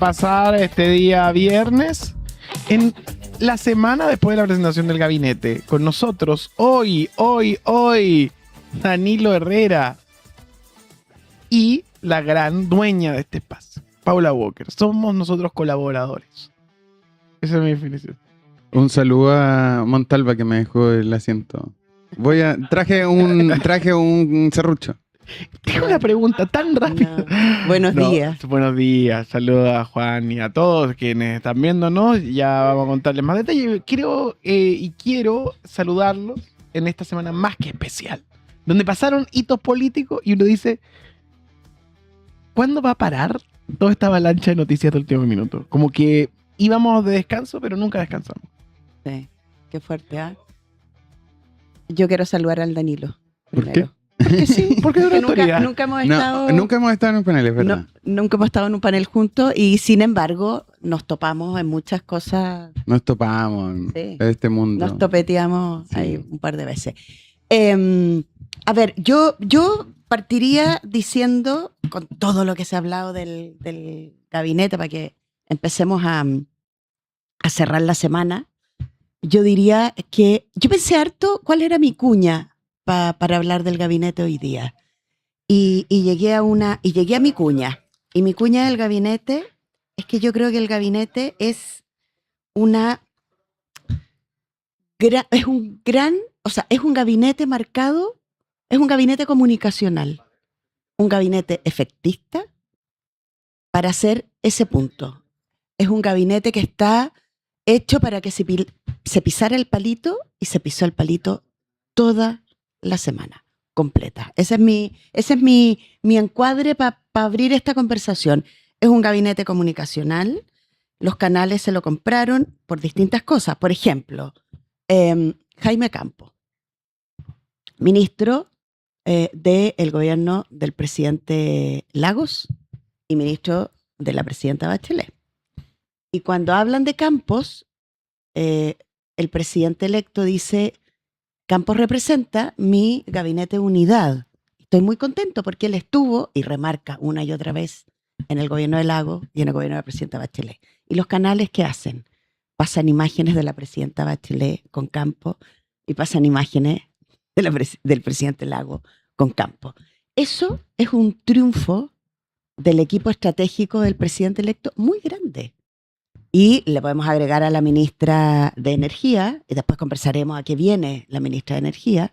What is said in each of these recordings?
pasar este día viernes en la semana después de la presentación del gabinete. Con nosotros hoy, Danilo Herrera y la gran dueña de este espacio, Paula Walker. Somos nosotros colaboradores. Esa es mi definición. Un saludo a Montalva que me dejó el asiento. Traje un serrucho. Tengo una pregunta tan rápida. No. Buenos días. Buenos días. Saludos a Juan y a todos quienes están viéndonos. Ya vamos a contarles más detalles. Quiero saludarlos en esta semana más que especial, donde pasaron hitos políticos y uno dice, ¿cuándo va a parar toda esta avalancha de noticias del último minuto? Como que íbamos de descanso, pero nunca descansamos. Sí, qué fuerte, ¿ah? Yo quiero saludar al Danilo. ¿Por primero. qué? Porque sí, porque es una Nunca hemos estado... Nunca hemos estado en un panel, es verdad. Nunca hemos estado en un panel juntos y sin embargo nos topamos en muchas cosas. Nos topamos en este mundo. Nos topeteamos ahí un par de veces. A ver, yo partiría diciendo, con todo lo que se ha hablado del gabinete, para que empecemos a cerrar la semana, yo diría que yo pensé harto cuál era mi cuña para hablar del gabinete hoy día. Y llegué a mi cuña. Y mi cuña del gabinete es que yo creo que el gabinete es un gabinete marcado, es un gabinete comunicacional, un gabinete efectista para hacer ese punto. Es un gabinete que está hecho para que se pisara el palito y se pisó el palito toda la semana completa. Ese es mi encuadre para abrir esta conversación. Es un gabinete comunicacional. Los canales se lo compraron por distintas cosas. Por ejemplo, Jaime Campo, ministro del gobierno del presidente Lagos y ministro de la presidenta Bachelet. Y cuando hablan de Campos, el presidente electo dice: Campos representa mi gabinete de unidad. Estoy muy contento porque él estuvo, y remarca una y otra vez, en el gobierno de Lagos y en el gobierno de la presidenta Bachelet. ¿Y los canales qué hacen? Pasan imágenes de la presidenta Bachelet con Campos y pasan imágenes del presidente Lagos con Campos. Eso es un triunfo del equipo estratégico del presidente electo muy grande. Y le podemos agregar a la ministra de Energía, y después conversaremos a qué viene la ministra de Energía,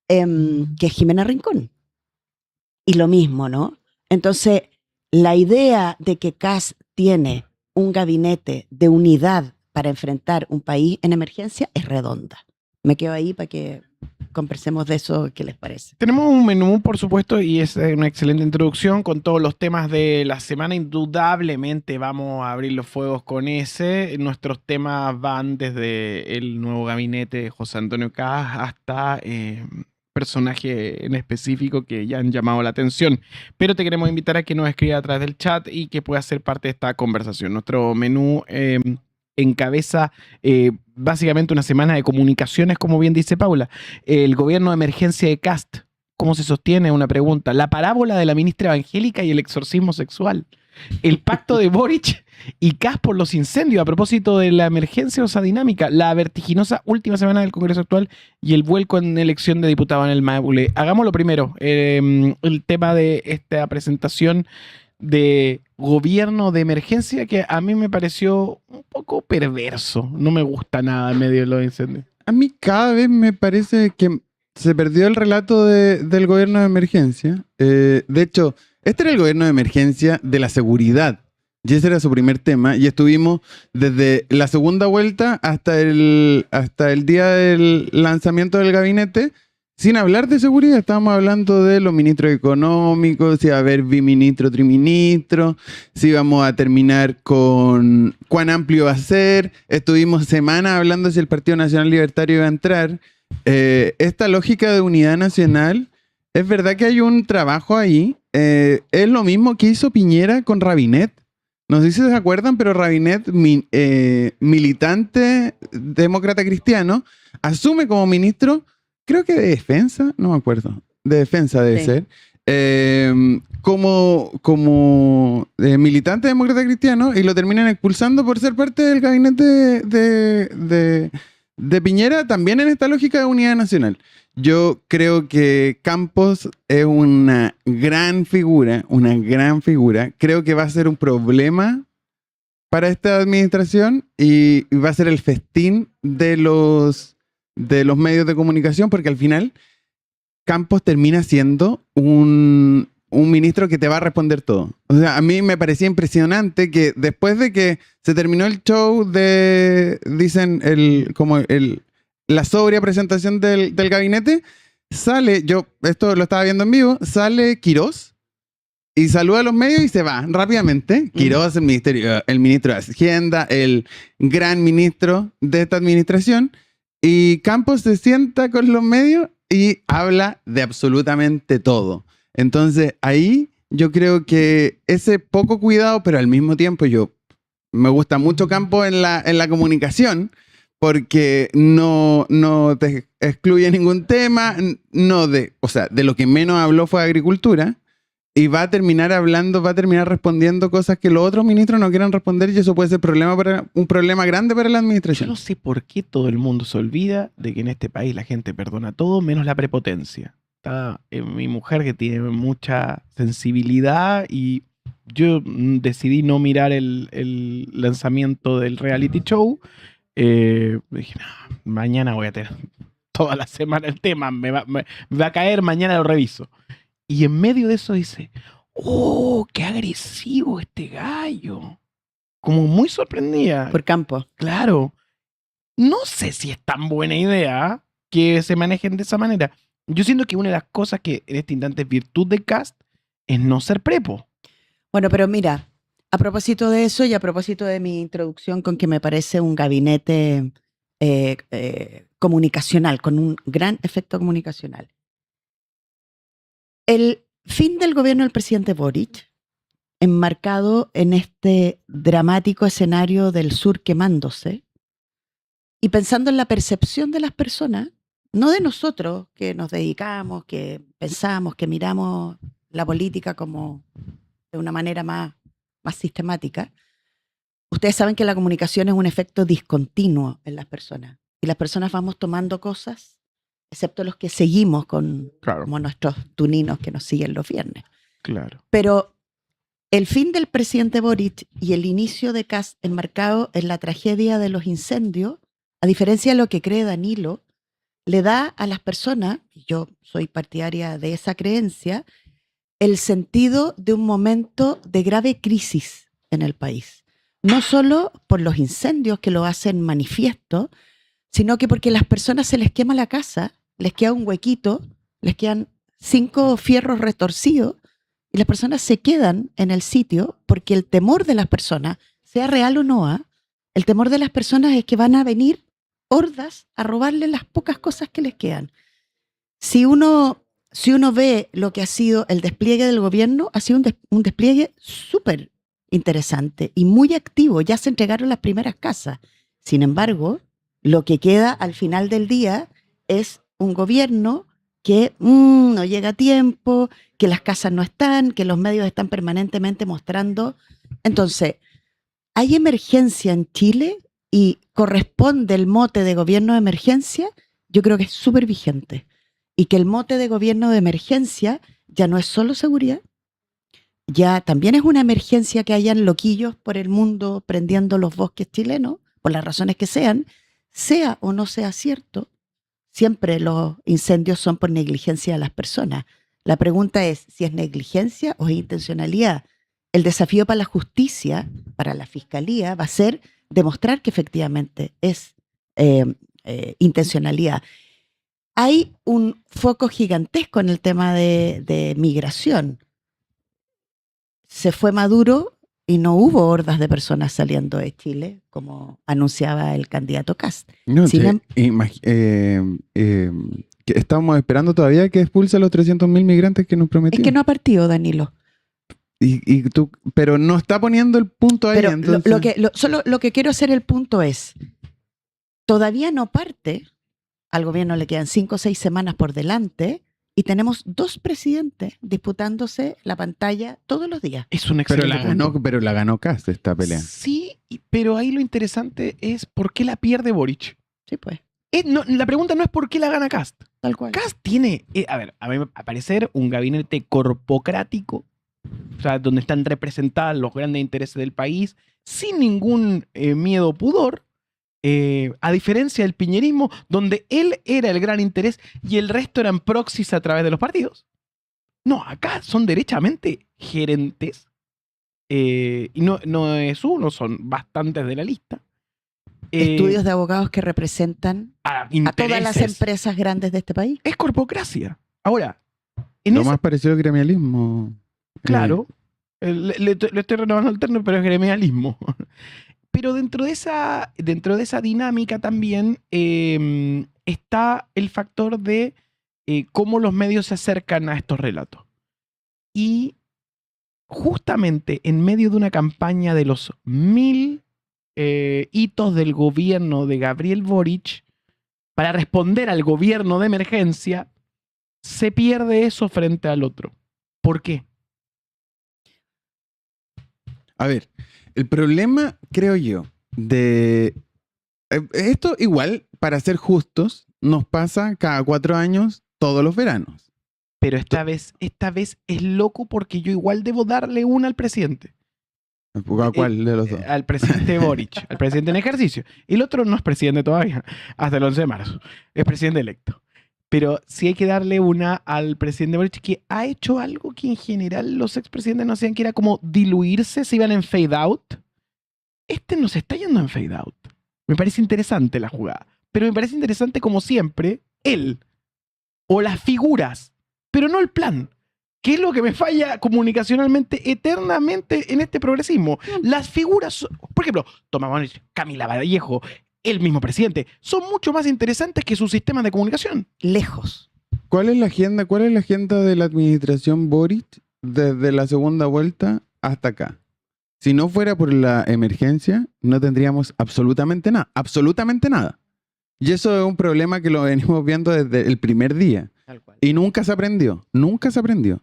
que es Jimena Rincón. Y lo mismo, ¿no? Entonces, la idea de que Kast tiene un gabinete de unidad para enfrentar un país en emergencia es redonda. Me quedo ahí para que conversemos de eso, ¿qué les parece? Tenemos un menú, por supuesto, y es una excelente introducción con todos los temas de la semana. Indudablemente vamos a abrir los fuegos con ese. Nuestros temas van desde el nuevo gabinete de José Antonio Kast hasta personajes en específico que ya han llamado la atención. Pero te queremos invitar a que nos escriba a través del chat y que puedas ser parte de esta conversación. Nuestro menú encabeza básicamente una semana de comunicaciones, como bien dice Paula. El gobierno de emergencia de Kast, ¿cómo se sostiene? Una pregunta. La parábola de la ministra evangélica y el exorcismo sexual. El pacto de Boric y Kast por los incendios a propósito de la emergencia dinámica. La vertiginosa última semana del Congreso actual y el vuelco en elección de diputados en el Maule. Hagámoslo primero. El tema de esta presentación de gobierno de emergencia que a mí me pareció un poco perverso. No me gusta nada en medio de los incendios. A mí cada vez me parece que se perdió el relato del gobierno de emergencia. De hecho, este era el gobierno de emergencia de la seguridad. Y ese era su primer tema. Y estuvimos desde la segunda vuelta hasta el día del lanzamiento del gabinete sin hablar de seguridad. Estábamos hablando de los ministros económicos, si iba a haber biministro, triministro, si íbamos a terminar con cuán amplio va a ser. Estuvimos semanas hablando si el Partido Nacional Libertario iba a entrar. Esta lógica de unidad nacional, es verdad que hay un trabajo ahí. Es lo mismo que hizo Piñera con Rabinet. No sé si se acuerdan, pero Rabinet, militante demócrata cristiano, asume como ministro, creo que de defensa, no me acuerdo, de defensa debe ser, como militante demócrata cristiano y lo terminan expulsando por ser parte del gabinete de Piñera, también en esta lógica de unidad nacional. Yo creo que Campos es una gran figura. Creo que va a ser un problema para esta administración y va a ser el festín de los medios de comunicación, porque al final Campos termina siendo un ministro que te va a responder todo. O sea, a mí me parecía impresionante que después de que se terminó el show dicen, la sobria presentación del gabinete, sale, esto lo estaba viendo en vivo, sale Quirós y saluda a los medios y se va rápidamente. Quirós, el ministro de Hacienda, el gran ministro de esta administración, y Campos se sienta con los medios y habla de absolutamente todo. Entonces, ahí yo creo que ese poco cuidado, pero al mismo tiempo me gusta mucho Campos en la comunicación, porque no te excluye ningún tema, o sea, de lo que menos habló fue agricultura, y va a terminar respondiendo cosas que los otros ministros no quieran responder, y eso puede ser un problema grande para la Yo administración. no sé por qué todo el mundo se olvida de que en este país la gente perdona todo menos la prepotencia. Está mi mujer, que tiene mucha sensibilidad, y yo decidí no mirar el lanzamiento del reality show. Dije, "No, mañana voy a tener toda la semana el tema, me va a caer, mañana lo reviso". Y en medio de eso dice, ¡oh, qué agresivo este gallo! Como muy sorprendida. Por Campos. Claro. No sé si es tan buena idea que se manejen de esa manera. Yo siento que una de las cosas que en este instante es virtud de Kast es no ser prepo. Bueno, pero mira, a propósito de eso y a propósito de mi introducción con que me parece un gabinete comunicacional, con un gran efecto comunicacional. El fin del gobierno del presidente Boric, enmarcado en este dramático escenario del sur quemándose, y pensando en la percepción de las personas, no de nosotros que nos dedicamos, que pensamos, que miramos la política como de una manera más sistemática. Ustedes saben que la comunicación es un efecto discontinuo en las personas, y las personas vamos tomando cosas, excepto los que seguimos como nuestros tuninos que nos siguen los viernes. Claro. Pero el fin del presidente Boric y el inicio de Kast enmarcado en la tragedia de los incendios, a diferencia de lo que cree Danilo, le da a las personas, y yo soy partidaria de esa creencia, el sentido de un momento de grave crisis en el país. No solo por los incendios que lo hacen manifiesto, sino que porque a las personas se les quema la casa, les queda un huequito, les quedan 5 fierros retorcidos, y las personas se quedan en el sitio porque el temor de las personas, sea real o no, el temor de las personas es que van a venir hordas a robarle las pocas cosas que les quedan. Si uno ve lo que ha sido el despliegue del gobierno, ha sido un despliegue súper interesante y muy activo. Ya se entregaron las primeras casas. Sin embargo, lo que queda al final del día es un gobierno que no llega a tiempo, que las casas no están, que los medios están permanentemente mostrando. Entonces, ¿hay emergencia en Chile y corresponde el mote de gobierno de emergencia? Yo creo que es súper vigente. Y que el mote de gobierno de emergencia ya no es solo seguridad, ya también es una emergencia que hayan loquillos por el mundo prendiendo los bosques chilenos, por las razones que sean, sea o no sea cierto. Siempre los incendios son por negligencia de las personas. La pregunta es si es negligencia o es intencionalidad. El desafío para la justicia, para la fiscalía, va a ser demostrar que efectivamente es intencionalidad. Hay un foco gigantesco en el tema de migración. Se fue Maduro y no hubo hordas de personas saliendo de Chile, como anunciaba el candidato Kast. No, que estamos esperando todavía que expulse a los 300.000 migrantes que nos prometió. Es que no ha partido, Danilo. Pero no está poniendo el punto ahí. Pero entonces... solo lo que quiero hacer el punto es, todavía no parte, al gobierno le quedan 5 o 6 semanas por delante, Y tenemos 2 presidentes disputándose la pantalla todos los días. Es un Pero excelente punto. la ganó Kast esta pelea. Sí, pero ahí lo interesante es por qué la pierde Boric. Sí, pues, La pregunta no es por qué la gana Kast. tal cual. Kast tiene, a ver, a mí me parecer un gabinete corpocrático, o sea, donde están representados los grandes intereses del país, sin ningún miedo o pudor, a diferencia del piñerismo, donde él era el gran interés y el resto eran proxies a través de los partidos. No, acá son derechamente gerentes, y no es uno, son bastantes de la lista. Estudios de abogados que representan a todas las intereses. empresas grandes de este país. Es corpocracia. Ahora, en Lo esa, más parecido al gremialismo. claro, le estoy renovando el término, pero es gremialismo. Pero dentro de esa dinámica también está el factor de cómo los medios se acercan a estos relatos. Y justamente en medio de una campaña de los 1000 hitos del gobierno de Gabriel Boric, para responder al gobierno de emergencia, se pierde eso frente al otro. ¿Por qué? A ver, el problema, creo yo, de... esto igual, para ser justos, nos pasa cada 4 años, todos los veranos. Pero esta vez es loco porque yo igual debo darle una al presidente. ¿A cuál de los dos? Al presidente Boric, al presidente en ejercicio. Y el otro no es presidente todavía, hasta el 11 de marzo. Es presidente electo. Pero sí hay que darle una al presidente Boric, que ha hecho algo que en general los expresidentes no hacían, que era como diluirse, se iban en fade out. Este no se está yendo en fade out. Me parece interesante la jugada. Pero me parece interesante, como siempre, él o las figuras, pero no el plan. ¿Qué es lo que me falla comunicacionalmente eternamente en este progresismo? Las figuras, por ejemplo, Tomás Bonich, Camila Vallejo, el mismo presidente, son mucho más interesantes que sus sistemas de comunicación. Lejos. ¿Cuál es la agenda? ¿Cuál es la agenda de la administración Boric desde la segunda vuelta hasta acá? Si no fuera por la emergencia, no tendríamos absolutamente nada. Absolutamente nada. Y eso es un problema que lo venimos viendo desde el primer día. Tal cual. Y nunca se aprendió. Nunca se aprendió.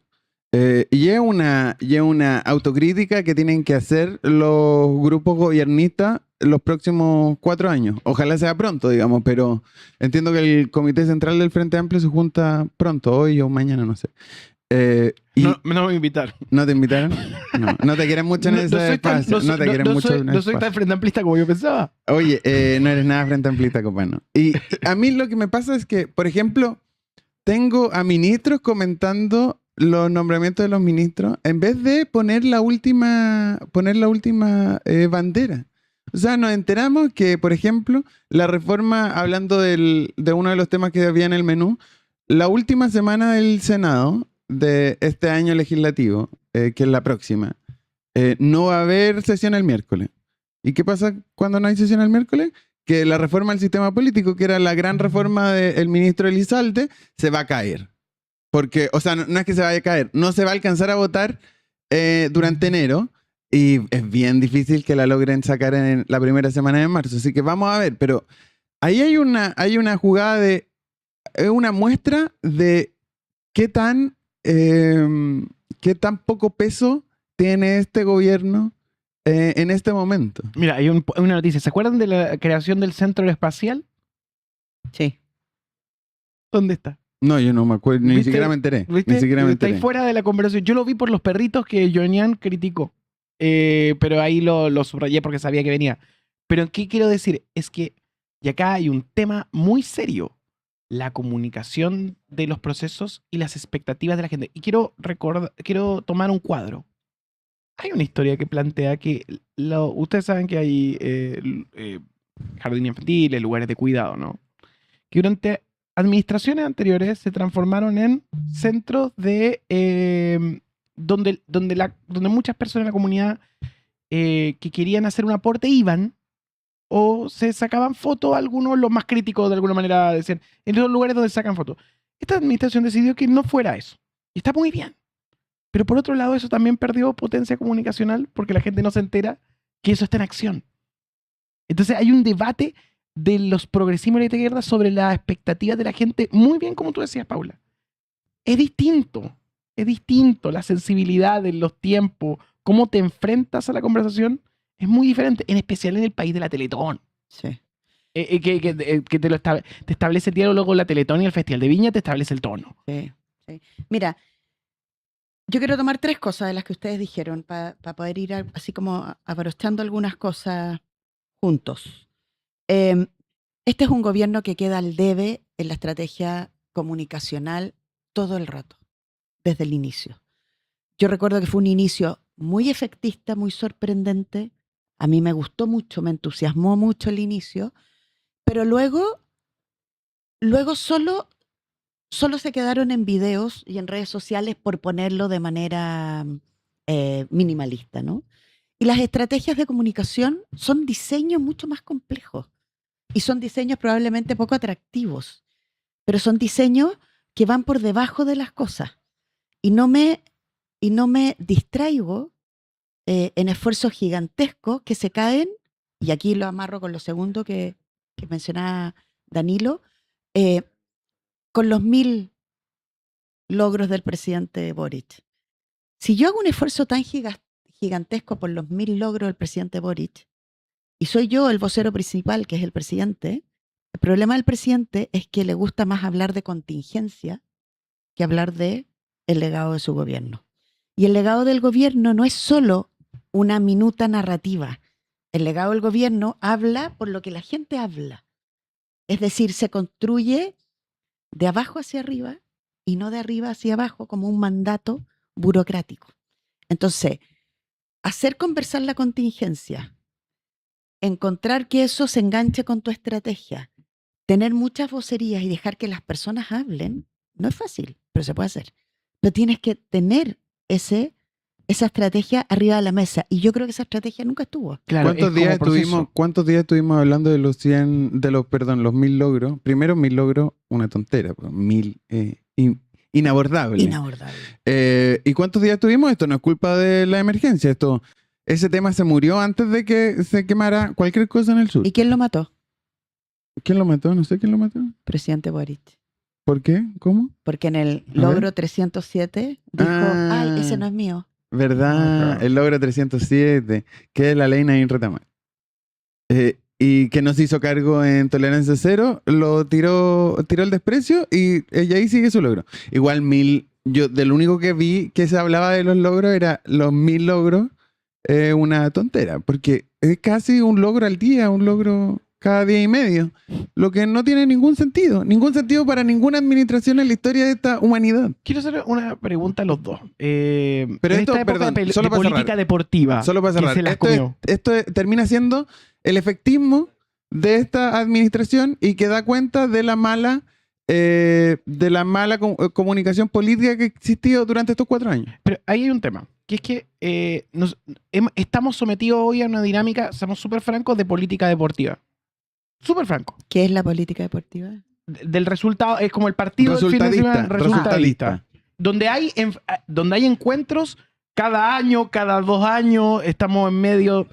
Y es una autocrítica que tienen que hacer los grupos gobiernistas los próximos 4 años. Ojalá sea pronto, digamos, pero entiendo que el Comité Central del Frente Amplio se junta pronto, hoy o mañana, no sé. No me invitaron. ¿No te invitaron? No te quieren mucho en ese espacio. No te quieren mucho en ese No soy tan espacio. frente amplista como yo pensaba. Oye, no eres nada frente amplista, compadre. Y a mí lo que me pasa es que, por ejemplo, tengo a ministros comentando los nombramientos de los ministros en vez de poner la última bandera. O sea, nos enteramos que, por ejemplo, la reforma, hablando de uno de los temas que había en el menú, la última semana del Senado de este año legislativo, que es la próxima, no va a haber sesión el miércoles. ¿Y qué pasa cuando no hay sesión el miércoles? Que la reforma del sistema político, que era la gran reforma del ministro Elizalde, se va a caer. Porque, o sea, no es que se vaya a caer, no se va a alcanzar a votar durante enero y es bien difícil que la logren sacar en la primera semana de marzo. Así que vamos a ver, pero ahí hay una jugada es una muestra de qué tan poco peso tiene este gobierno en este momento. Mira, hay una noticia. ¿Se acuerdan de la creación del Centro Espacial? Sí. ¿Dónde está? No, yo no me acuerdo, ni ¿Viste? siquiera me enteré. ¿Viste? Ni siquiera me Está ahí enteré. fuera de la conversación. Yo lo vi por los perritos que Jonian criticó. Pero ahí lo subrayé porque sabía que venía. Pero ¿qué quiero decir? Es que, y acá hay un tema muy serio. La comunicación de los procesos y las expectativas de la gente. Y quiero tomar un cuadro. Hay una historia que plantea que ustedes saben que hay jardines infantiles, lugares de cuidado, ¿no? Que durante administraciones anteriores se transformaron en centros de donde muchas personas de la comunidad que querían hacer un aporte iban o se sacaban fotos, algunos los más críticos de alguna manera decían, en los lugares donde se sacan fotos. Esta administración decidió que no fuera eso. Y está muy bien. Pero por otro lado, eso también perdió potencia comunicacional porque la gente no se entera que eso está en acción. Entonces hay un debate de los progresismos de la izquierda sobre las expectativas de la gente, muy bien como tú decías, Paula. es distinto. Es distinto. La sensibilidad de los tiempos, cómo te enfrentas a la conversación, es muy diferente, en especial en el país de la Teletón. Sí. Que te establece el diálogo con la Teletón y el Festival de Viña te establece el tono. Sí, sí. Mira, yo quiero tomar 3 cosas de las que ustedes dijeron para poder ir así como abrochando algunas cosas juntos. Este es un gobierno que queda al debe en la estrategia comunicacional todo el rato, desde el inicio. Yo recuerdo que fue un inicio muy efectista, muy sorprendente. A mí me gustó mucho, me entusiasmó mucho el inicio, pero luego solo se quedaron en videos y en redes sociales por ponerlo de manera minimalista, ¿no? Y las estrategias de comunicación son diseños mucho más complejos y son diseños probablemente poco atractivos, pero son diseños que van por debajo de las cosas y no me distraigo en esfuerzos gigantescos que se caen, y aquí lo amarro con lo segundo que mencionaba Danilo, con los 1000 logros del presidente Boric. Si yo hago un esfuerzo tan gigantesco por los 1000 logros del presidente Boric, y soy yo el vocero principal, que es el presidente, el problema del presidente es que le gusta más hablar de contingencia que hablar de el legado de su gobierno. Y el legado del gobierno no es solo una minuta narrativa. El legado del gobierno habla por lo que la gente habla. Es decir, se construye de abajo hacia arriba y no de arriba hacia abajo como un mandato burocrático. Entonces, hacer conversar la contingencia, encontrar que eso se enganche con tu estrategia, tener muchas vocerías y dejar que las personas hablen, no es fácil, pero se puede hacer. Pero tienes que tener esa estrategia arriba de la mesa. Y yo creo que esa estrategia nunca estuvo. Claro, ¿Cuántos días estuvimos hablando de los 1000 logros? Primero, 1000 logros, una tontera, 1000 inabordable. Inabordable. ¿Y cuántos días tuvimos? Esto no es culpa de la emergencia. Ese tema se murió antes de que se quemara cualquier cosa en el sur. ¿Y quién lo mató? ¿Quién lo mató? No sé quién lo mató. Presidente Boric. ¿Por qué? ¿Cómo? Porque en el logro 307 dijo, ay, ese no es mío. ¿Verdad? Claro. El logro 307, que es la ley Naín Retamal. Y que no se hizo cargo en tolerancia cero, lo tiró el desprecio y ahí sigue su logro. Igual 1000, yo de lo único que vi que se hablaba de los logros era los 1000 logros, una tontera, porque es casi un logro al día, un logro cada día y medio, lo que no tiene ningún sentido para ninguna administración en la historia de esta humanidad. Quiero hacer una pregunta a los dos. Pero en esto, esta época perdón, de solo para política cerrar. deportiva, Solo para cerrar. que se las comió. Esto termina siendo el efectismo de esta administración y que da cuenta de la mala comunicación política que ha existido durante estos 4 años. Pero ahí hay un tema, que es que estamos sometidos hoy a una dinámica, somos súper francos, de política deportiva. Súper franco. ¿Qué es la política deportiva? Del resultado, es como el partido del fin de semana, resultadista. Donde hay encuentros cada año, cada 2 años, estamos en medio.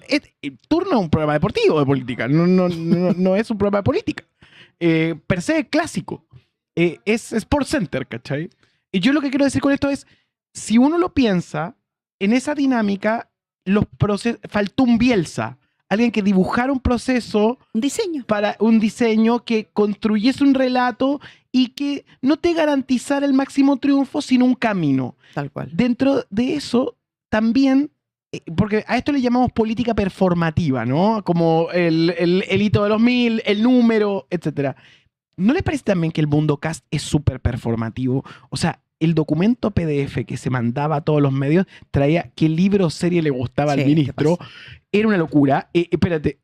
Turno es un programa deportivo de política, no es un programa de política. Per se es clásico. Es Sports Center, ¿cachai? Y yo lo que quiero decir con esto es, si uno lo piensa, en esa dinámica, faltó un Bielsa. Alguien que dibujara un proceso. Un diseño. Para un diseño que construyese un relato y que no te garantizara el máximo triunfo, sino un camino. Tal cual. Dentro de eso, también, porque a esto le llamamos política performativa, ¿no? Como el hito de los 1000, el número, etc. ¿No les parece también que el Mundocast es súper performativo? O sea, el documento PDF que se mandaba a todos los medios traía qué libro o serie le gustaba al ministro. Era una locura. Espérate,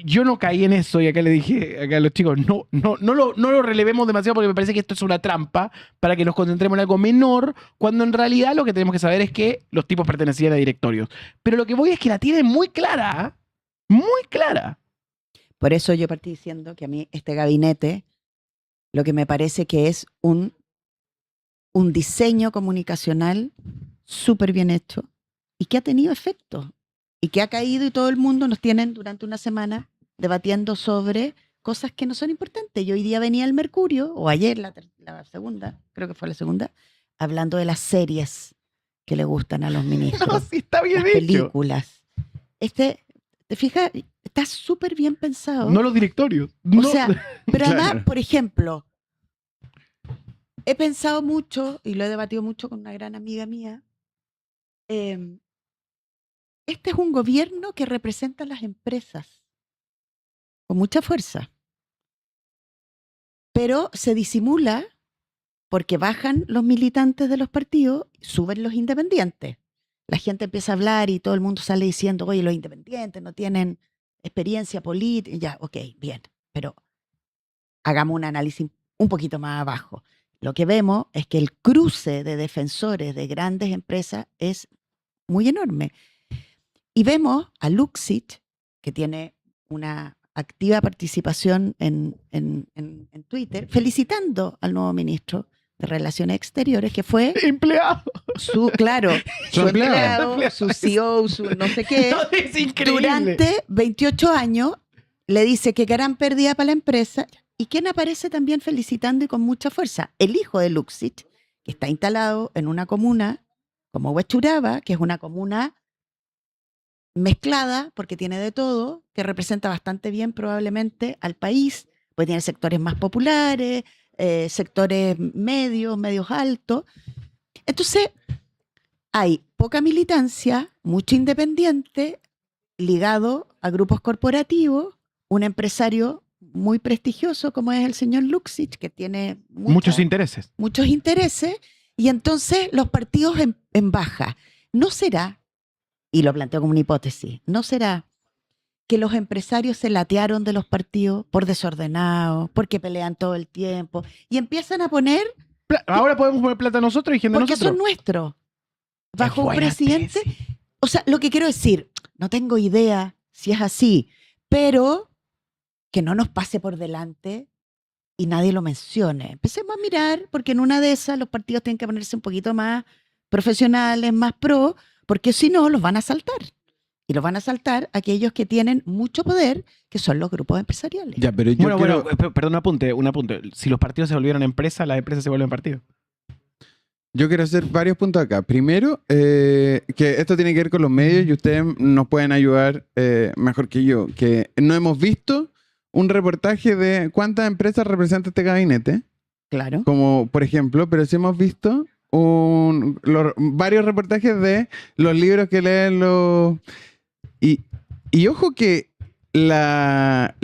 yo no caí en eso y acá le dije a los chicos, no lo relevemos demasiado porque me parece que esto es una trampa para que nos concentremos en algo menor, cuando en realidad lo que tenemos que saber es que los tipos pertenecían a directorios. Pero lo que voy es que la tienen muy clara, muy clara. Por eso yo partí diciendo que a mí este gabinete, lo que me parece que es un diseño comunicacional súper bien hecho y que ha tenido efecto y que ha caído y todo el mundo nos tienen durante una semana debatiendo sobre cosas que no son importantes. Yo hoy día venía al Mercurio, o ayer, la segunda, creo que fue la segunda, hablando de las series que le gustan a los ministros, No, sí, está bien las hecho. películas. ¿Te fijas? Está súper bien pensado. No los directorios. O No. sea, pero además, Claro. por ejemplo, he pensado mucho y lo he debatido mucho con una gran amiga mía. Este es un gobierno que representa a las empresas con mucha fuerza, pero se disimula porque bajan los militantes de los partidos, suben los independientes. La gente empieza a hablar y todo el mundo sale diciendo, oye, los independientes no tienen experiencia política. Ya, ok, bien, pero hagamos un análisis un poquito más abajo. Lo que vemos es que el cruce de defensores de grandes empresas es muy enorme. Y vemos a Luxich, que tiene una activa participación en Twitter, felicitando al nuevo ministro de Relaciones Exteriores, que fue Empleado. claro, Su su empleado. empleado, su CEO, su no sé qué. No, es increíble. Durante 28 años le dice que gran pérdida para la empresa. ¿Y quién aparece también felicitando y con mucha fuerza? El hijo de Luxich, que está instalado en una comuna como Huechuraba, que es una comuna mezclada, porque tiene de todo, que representa bastante bien probablemente al país, pues tiene sectores más populares, sectores medios altos. Entonces, hay poca militancia, mucho independiente, ligado a grupos corporativos, un empresario muy prestigioso como es el señor Luxich, que tiene Muchos intereses. muchos intereses, y entonces los partidos en baja. ¿No será, y lo planteo como una hipótesis, no será que los empresarios se latearon de los partidos por desordenados, porque pelean todo el tiempo, y empiezan a poner, Ahora podemos poner plata nosotros y gente porque nosotros. son nuestros, bajo Qué un buena presidente? tesis. O sea, lo que quiero decir, no tengo idea si es así, pero que no nos pase por delante y nadie lo mencione. Empecemos a mirar, porque en una de esas los partidos tienen que ponerse un poquito más profesionales, más pro, porque si no los van a saltar. Y los van a saltar aquellos que tienen mucho poder, que son los grupos empresariales. Ya, pero yo Bueno, quiero, perdón, un apunte. Si los partidos se volvieron empresa, las empresas se vuelven partido. yo quiero hacer varios puntos acá. Primero, que esto tiene que ver con los medios y ustedes nos pueden ayudar mejor que yo. Que no hemos visto un reportaje de cuántas empresas representa este gabinete, Claro. como por ejemplo, pero sí hemos visto varios reportajes de los libros que leen los... Y ojo que la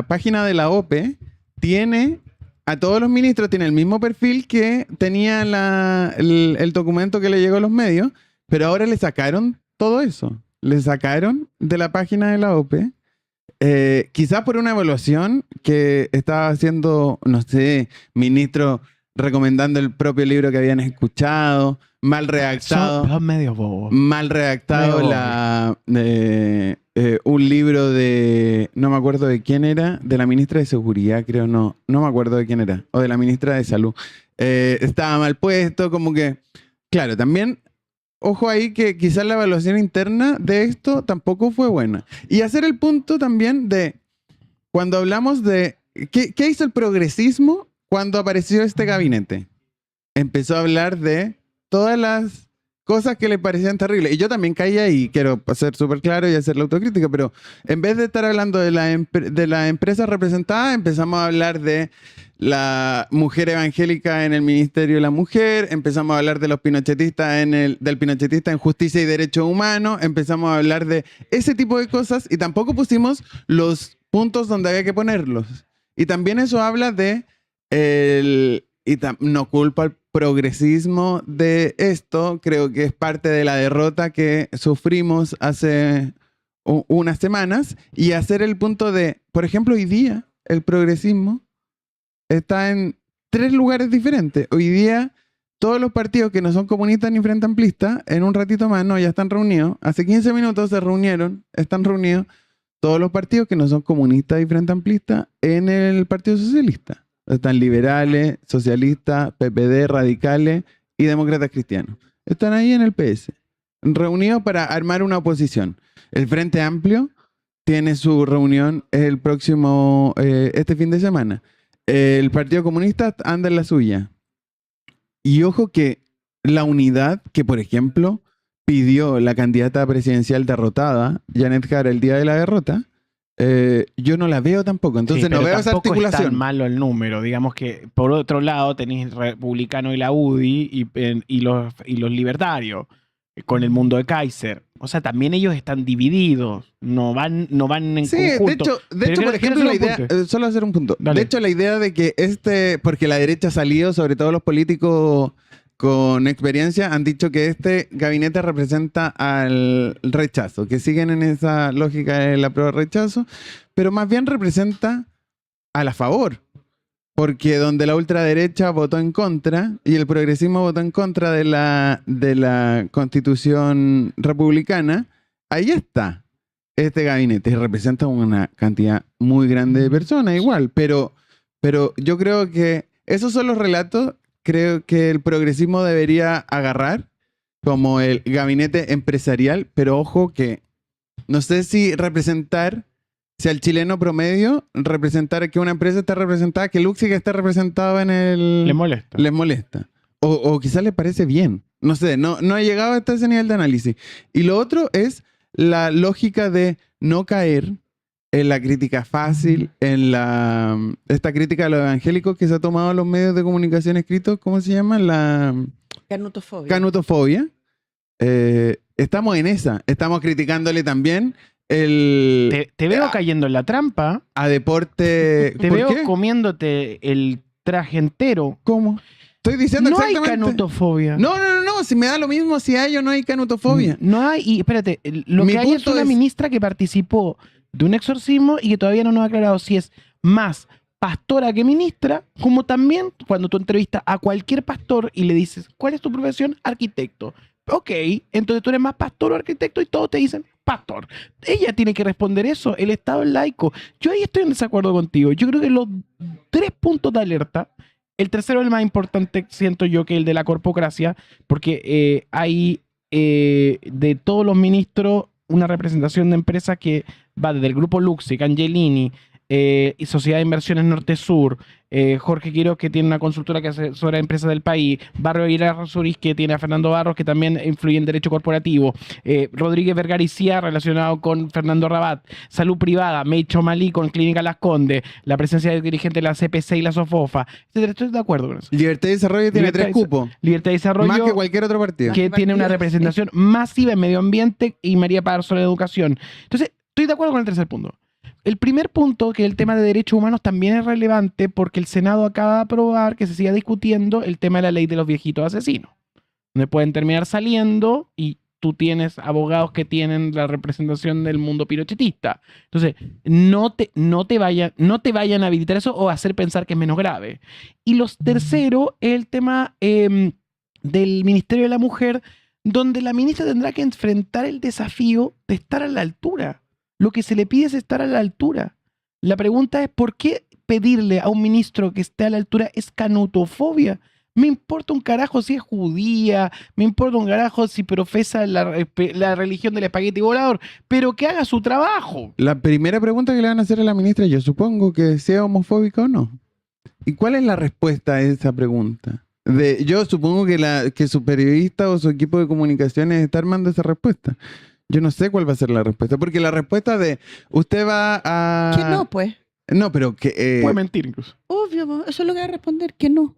página de la OPE tiene a todos los ministros, tiene el mismo perfil que tenía el documento que le llegó a los medios, pero ahora le sacaron todo eso. Le sacaron de la página de la OPE, quizás por una evaluación que estaba haciendo, no sé, ministro recomendando el propio libro que habían escuchado, mal redactado. Son medios bobos. Mal redactado un libro de, no me acuerdo de quién era, de la ministra de Seguridad, creo, no me acuerdo de quién era, o de la ministra de Salud. Estaba mal puesto, como que, claro, también, ojo ahí que quizás la evaluación interna de esto tampoco fue buena. Y hacer el punto también de, cuando hablamos de, ¿qué hizo el progresismo cuando apareció este gabinete? Empezó a hablar de todas las cosas que le parecían terribles. Y yo también caí ahí, quiero ser súper claro y hacer la autocrítica, pero en vez de estar hablando de la empresa representada, empezamos a hablar de la mujer evangélica en el Ministerio de la Mujer, empezamos a hablar de los pinochetistas del pinochetista en Justicia y Derechos Humanos, empezamos a hablar de ese tipo de cosas y tampoco pusimos los puntos donde había que ponerlos. Y también eso habla de no culpa al progresismo de esto, creo que es parte de la derrota que sufrimos hace unas semanas, y hacer el punto de, por ejemplo, hoy día el progresismo está en 3 lugares diferentes. Hoy día todos los partidos que no son comunistas ni frente amplistas, en un ratito más, ya están reunidos, hace 15 minutos se reunieron, están reunidos todos los partidos que no son comunistas y frente amplistas en el Partido Socialista. Están liberales, socialistas, PPD, radicales y demócratas cristianos. Están ahí en el PS, reunidos para armar una oposición. El Frente Amplio tiene su reunión el próximo, este fin de semana. El Partido Comunista anda en la suya. Y ojo que la unidad que, por ejemplo, pidió la candidata presidencial derrotada, Janet Jara, el día de la derrota, yo no la veo tampoco. Entonces Sí, no pero veo esa tampoco es tan articulación. malo el número. Digamos que por otro lado tenéis republicano y la UDI y los libertarios con el mundo de Kaiser. O sea, también ellos están divididos. No van en Sí, conjunto. de hecho, por ejemplo, la idea, solo hacer un punto. Dale. De hecho, la idea de que porque la derecha ha salido, sobre todo los políticos con experiencia, han dicho que este gabinete representa al rechazo, que siguen en esa lógica de la prueba de rechazo, pero más bien representa a la favor. Porque donde la ultraderecha votó en contra y el progresismo votó en contra de la constitución republicana, ahí está este gabinete. Y representa una cantidad muy grande de personas igual. Pero yo creo que esos son los relatos, creo que el progresismo debería agarrar como el gabinete empresarial, pero ojo que no sé si al chileno promedio representar que una empresa esté representada, que Luxic esté representado en el... Les molesta. Les molesta. O quizás les parece bien. No sé, no he llegado hasta ese nivel de análisis. Y lo otro es la lógica de no caer en la crítica fácil, en esta crítica a los evangélicos que se ha tomado en los medios de comunicación escritos, ¿cómo se llama? La Canutofobia. canutofobia. Estamos en esa. Estamos criticándole también Te veo cayendo en la trampa. a deporte. Te ¿Por veo qué? comiéndote el traje entero. ¿Cómo? Estoy diciendo No hay exactamente. canutofobia. No. Si me da lo mismo si hay o no hay canutofobia. No hay, y espérate, lo Mi que hay es punto una es- ministra que participó de un exorcismo y que todavía no nos ha aclarado si es más pastora que ministra, como también cuando tú entrevistas a cualquier pastor y le dices, ¿cuál es tu profesión? Arquitecto. Ok, entonces tú eres más pastor o arquitecto y todos te dicen pastor. Ella tiene que responder eso, el Estado es laico. Yo ahí estoy en desacuerdo contigo. Yo creo que los 3 puntos de alerta, el tercero es el más importante, siento yo, que el de la corpocracia, porque hay de todos los ministros una representación de empresas que va desde el grupo Luxic, Angelini, y Sociedad de Inversiones Norte Sur, Jorge Quiroz, que tiene una consultora que asesora empresas del país, Barrio Aguilar Zurich, que tiene a Fernando Barros, que también influye en derecho corporativo, Rodríguez Vergaricía, relacionado con Fernando Rabat, Salud Privada, Meicho Malí con Clínica Las Condes, la presencia del dirigente de la CPC y la SOFOFA, etcétera. Estoy de acuerdo con eso. Libertad y Desarrollo tiene Libertad 3 y- cupos. Libertad y Desarrollo, Más que cualquier otro partido. que tiene una partidos, representación masiva en medio ambiente, y María Parsola en educación. Entonces, estoy de acuerdo con el tercer punto. El primer punto, que el tema de derechos humanos también es relevante porque el Senado acaba de aprobar que se siga discutiendo el tema de la ley de los viejitos asesinos, donde pueden terminar saliendo y tú tienes abogados que tienen la representación del mundo pinochetista. Entonces, no te vayan a habilitar eso o hacer pensar que es menos grave. Y los tercero es el tema del Ministerio de la Mujer, donde la ministra tendrá que enfrentar el desafío de estar a la altura. Lo que se le pide es estar a la altura. La pregunta es, ¿por qué pedirle a un ministro que esté a la altura es canutofobia? Me importa un carajo si es judía, me importa un carajo si profesa la religión del espagueti volador, pero que haga su trabajo. La primera pregunta que le van a hacer a la ministra, yo supongo que sea homofóbica o no. ¿Y cuál es la respuesta a esa pregunta? Yo supongo que su periodista o su equipo de comunicaciones está armando esa respuesta. Yo no sé cuál va a ser la respuesta, porque la respuesta de usted va a... Que no, pues. No, pero que... Puede mentir incluso. Obvio, po, eso es lo que va a responder, que no.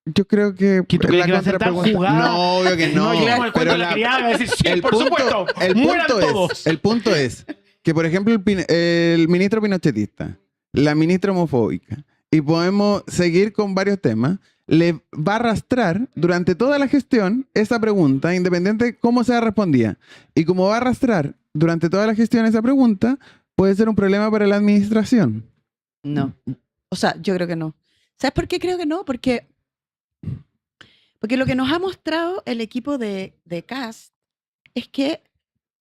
Yo creo que... ¿Que tú crees la que va a ser tan contrapregunta- jugada? No, obvio que no. No llegamos al cuento pero de la criada, va a decir, sí, por supuesto, mueran todos. El punto es que, por ejemplo, el ministro pinochetista, la ministra homofóbica, y podemos seguir con varios temas, le va a arrastrar durante toda la gestión esa pregunta, independiente de cómo sea respondida. Y como va a arrastrar durante toda la gestión esa pregunta, puede ser un problema para la administración. No. O sea, yo creo que no. ¿Sabes por qué creo que no? Porque lo que nos ha mostrado el equipo de CAST es que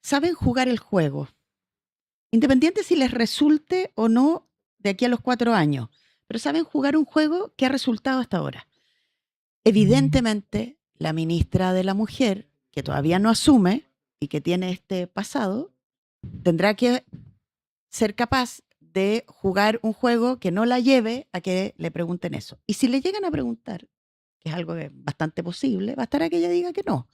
saben jugar el juego. Independiente si les resulte o no de aquí a los 4 años. Pero saben jugar un juego que ha resultado hasta ahora. Evidentemente, la ministra de la Mujer, que todavía no asume y que tiene este pasado, tendrá que ser capaz de jugar un juego que no la lleve a que le pregunten eso. Y si le llegan a preguntar, que es algo que es bastante posible, bastará que ella diga que no.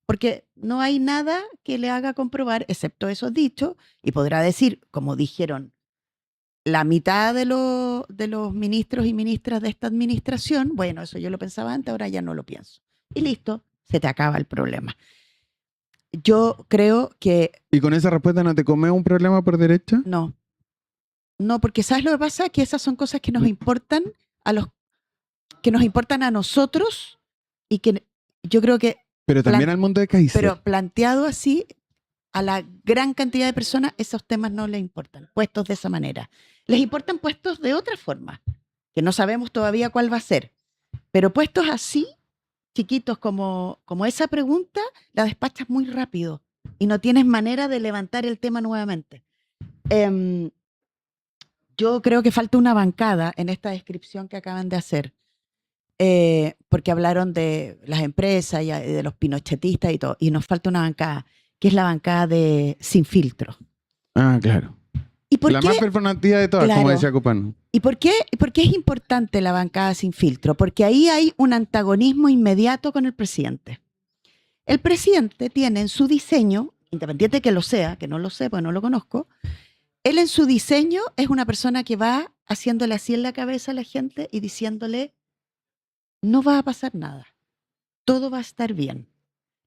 Porque no hay nada que le haga comprobar, excepto esos dichos, y podrá decir, como dijeron la mitad de los ministros y ministras de esta administración, bueno, eso yo lo pensaba antes, ahora ya no lo pienso. Y listo, se te acaba el problema. Yo creo que ¿Y con esa respuesta no te comes un problema por derecha? no. No, porque ¿sabes lo que pasa? Que esas son cosas que nos importan que nos importan a nosotros y que yo creo que, Pero también al mundo de Kaiser. pero planteado así, a la gran cantidad de personas, esos temas no les importan, puestos de esa manera. Les importan puestos de otra forma, que no sabemos todavía cuál va a ser. Pero puestos así, chiquitos como esa pregunta, la despachas muy rápido y no tienes manera de levantar el tema nuevamente. Yo creo que falta una bancada en esta descripción que acaban de hacer, porque hablaron de las empresas y de los pinochetistas y todo, y nos falta una bancada, que es la bancada de Sin Filtro. Ah, claro. ¿Y por La qué? más performativa de todas, Claro. como decía Copano. ¿Y por qué es importante la bancada Sin Filtro? Porque ahí hay un antagonismo inmediato con el presidente. El presidente tiene en su diseño, independiente de que lo sea, que no lo sé porque no lo conozco, él en su diseño es una persona que va haciéndole así en la cabeza a la gente y diciéndole, no va a pasar nada, todo va a estar bien.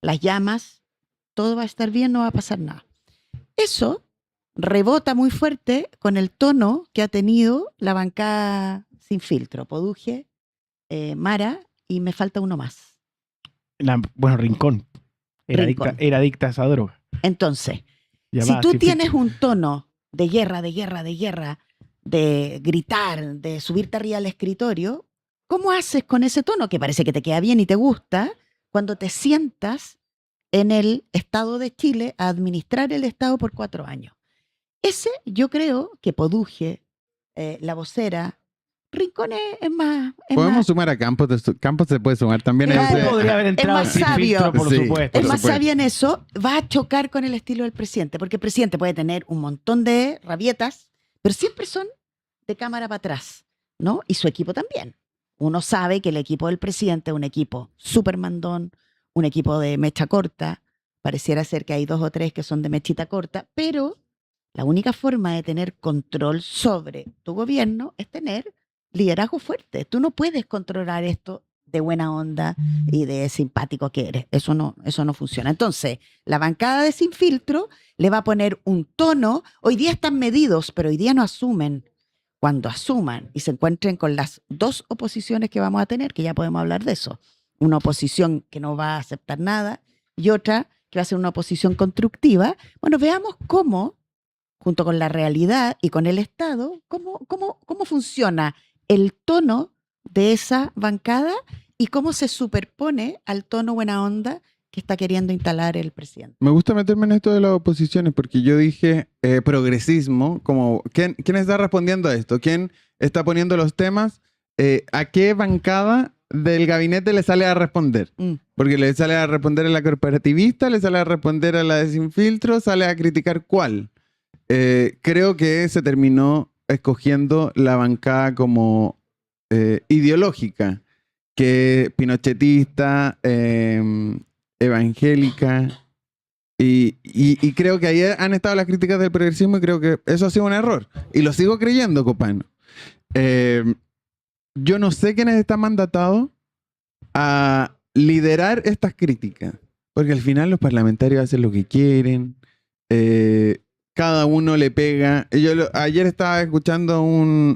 Las llamas, todo va a estar bien, no va a pasar nada. Eso rebota muy fuerte con el tono que ha tenido la bancada Sin Filtro. Poduje, Mara y me falta uno más. Bueno, Rincón. Rincón. Era adicta a esa droga. Entonces, si Llamada tú Sin tienes Filtro. un tono de guerra, de gritar, de subirte arriba al escritorio, ¿cómo haces con ese tono que parece que te queda bien y te gusta cuando te sientas en el Estado de Chile a administrar el Estado por 4 años? Ese yo creo que Poduje, la vocera, Rincón es más... Podemos sumar a Campos. Campos se puede sumar también. Claro. a ese- Podría haber entrado más Sin sabio. Filtro, por Sí. supuesto. Es Por más supuesto. sabia en eso, va a chocar con el estilo del presidente, porque el presidente puede tener un montón de rabietas, pero siempre son de cámara para atrás, ¿no? Y su equipo también. Uno sabe que el equipo del presidente es un equipo súper mandón, un equipo de mecha corta, pareciera ser que hay 2 o 3 que son de mechita corta, pero la única forma de tener control sobre tu gobierno es tener liderazgo fuerte. Tú no puedes controlar esto de buena onda y de simpático que eres. Eso no funciona. Entonces, la bancada de Sin Filtro le va a poner un tono. Hoy día están medidos, pero hoy día no asumen. Cuando asuman y se encuentren con las 2 oposiciones que vamos a tener, que ya podemos hablar de eso, una oposición que no va a aceptar nada y otra que va a ser una oposición constructiva, bueno, veamos cómo, junto con la realidad y con el Estado, cómo funciona el tono de esa bancada y cómo se superpone al tono buena onda que está queriendo instalar el presidente. Me gusta meterme en esto de las oposiciones porque yo dije progresismo, como ¿quién está respondiendo a esto? ¿Quién está poniendo los temas? ¿A qué bancada del gabinete le sale a responder? Porque le sale a responder a la corporativista, le sale a responder a la de Sin Filtro, sale a criticar cuál. Creo que se terminó escogiendo la bancada como ideológica, que pinochetista, evangélica, y creo que ahí han estado las críticas del progresismo y creo que eso ha sido un error. Y lo sigo creyendo, Copano. Yo no sé quiénes están mandatados a liderar estas críticas, porque al final los parlamentarios hacen lo que quieren, cada uno le pega. Ayer estaba escuchando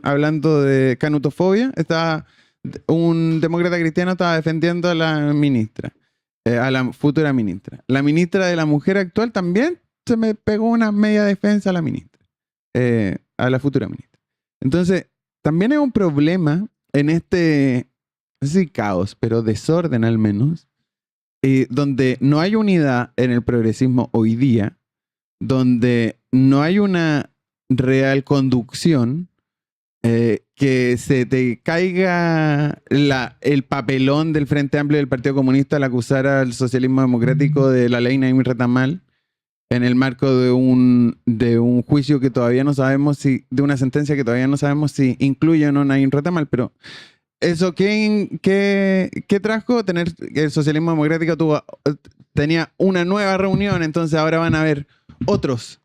hablando de canutofobia, un demócrata cristiano estaba defendiendo a la ministra, a la futura ministra. La ministra de la mujer actual también se me pegó una media defensa a la ministra, a la futura ministra. Entonces, también hay un problema en este, no sé si caos, pero desorden al menos, donde no hay unidad en el progresismo hoy día, donde no hay una real conducción, que se te caiga el papelón del Frente Amplio y del Partido Comunista al acusar al socialismo democrático de la ley Naim Retamal, en el marco de un juicio que todavía no sabemos si, de una sentencia que todavía no sabemos si incluye o no Nain Retamal, pero eso, ¿qué trajo? Tener el socialismo democrático tenía una nueva reunión, entonces ahora van a haber otros.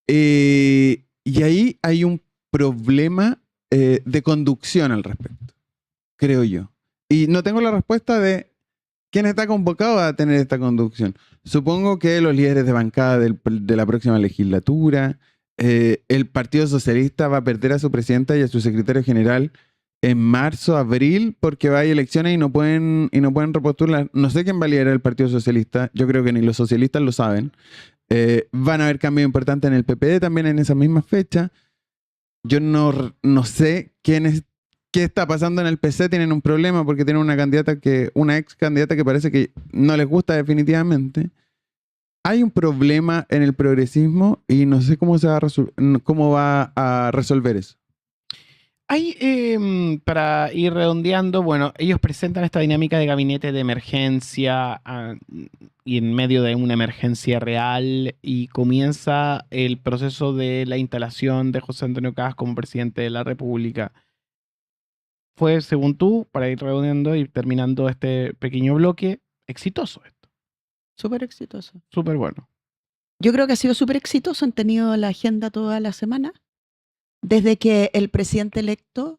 Y ahí hay un problema de conducción al respecto, creo yo. Y no tengo la respuesta de quién está convocado a tener esta conducción. Supongo que los líderes de bancada de la próxima legislatura, el Partido Socialista va a perder a su presidenta y a su secretario general en marzo, abril, porque va a elecciones y no pueden repostular. No sé quién va a liderar el Partido Socialista, yo creo que ni los socialistas lo saben. Van a haber cambios importantes en el PPD también en esa misma fecha. Yo no sé qué está pasando en el PC. Tienen un problema porque tienen una ex candidata que parece que no les gusta definitivamente. Hay un problema en el progresismo y no sé cómo va a resolver eso. Para ir redondeando, bueno, ellos presentan esta dinámica de gabinete de emergencia y en medio de una emergencia real y comienza el proceso de la instalación de José Antonio Kast como presidente de la República. Fue, según tú, para ir redondeando y terminando este pequeño bloque, exitoso esto. Súper exitoso. Súper bueno. Yo creo que ha sido súper exitoso. Han tenido la agenda toda la semana. Desde que el presidente electo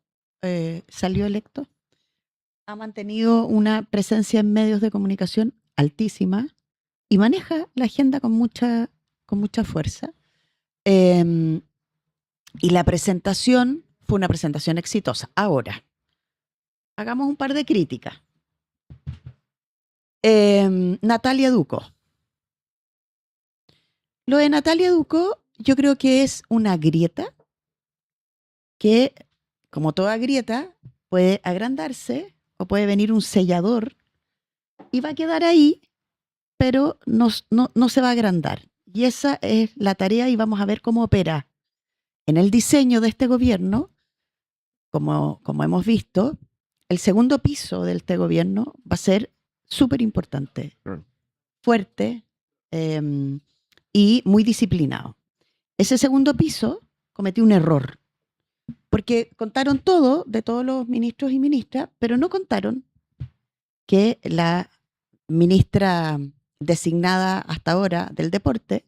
salió electo, ha mantenido una presencia en medios de comunicación altísima y maneja la agenda con mucha fuerza. Y la presentación fue una presentación exitosa. Ahora, hagamos un par de críticas. Natalia Ducó. Lo de Natalia Ducó yo creo que es una grieta que, como toda grieta, puede agrandarse o puede venir un sellador y va a quedar ahí, pero no se va a agrandar. Y esa es la tarea y vamos a ver cómo opera. En el diseño de este gobierno, como hemos visto, el segundo piso de este gobierno va a ser súper importante, fuerte y muy disciplinado. Ese segundo piso cometió un error. Porque contaron todo de todos los ministros y ministras, pero no contaron que la ministra designada hasta ahora del deporte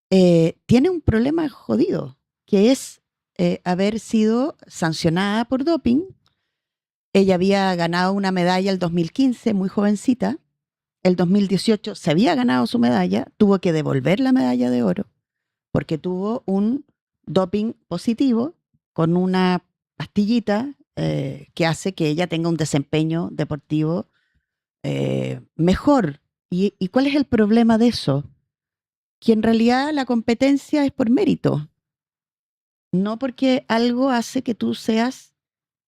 tiene un problema jodido, que es haber sido sancionada por doping. Ella había ganado una medalla el 2015, muy jovencita. El 2018 se había ganado su medalla, tuvo que devolver la medalla de oro porque tuvo un doping positivo con una pastillita que hace que ella tenga un desempeño deportivo mejor. ¿Y cuál es el problema de eso? Que en realidad la competencia es por mérito, no porque algo hace que tú seas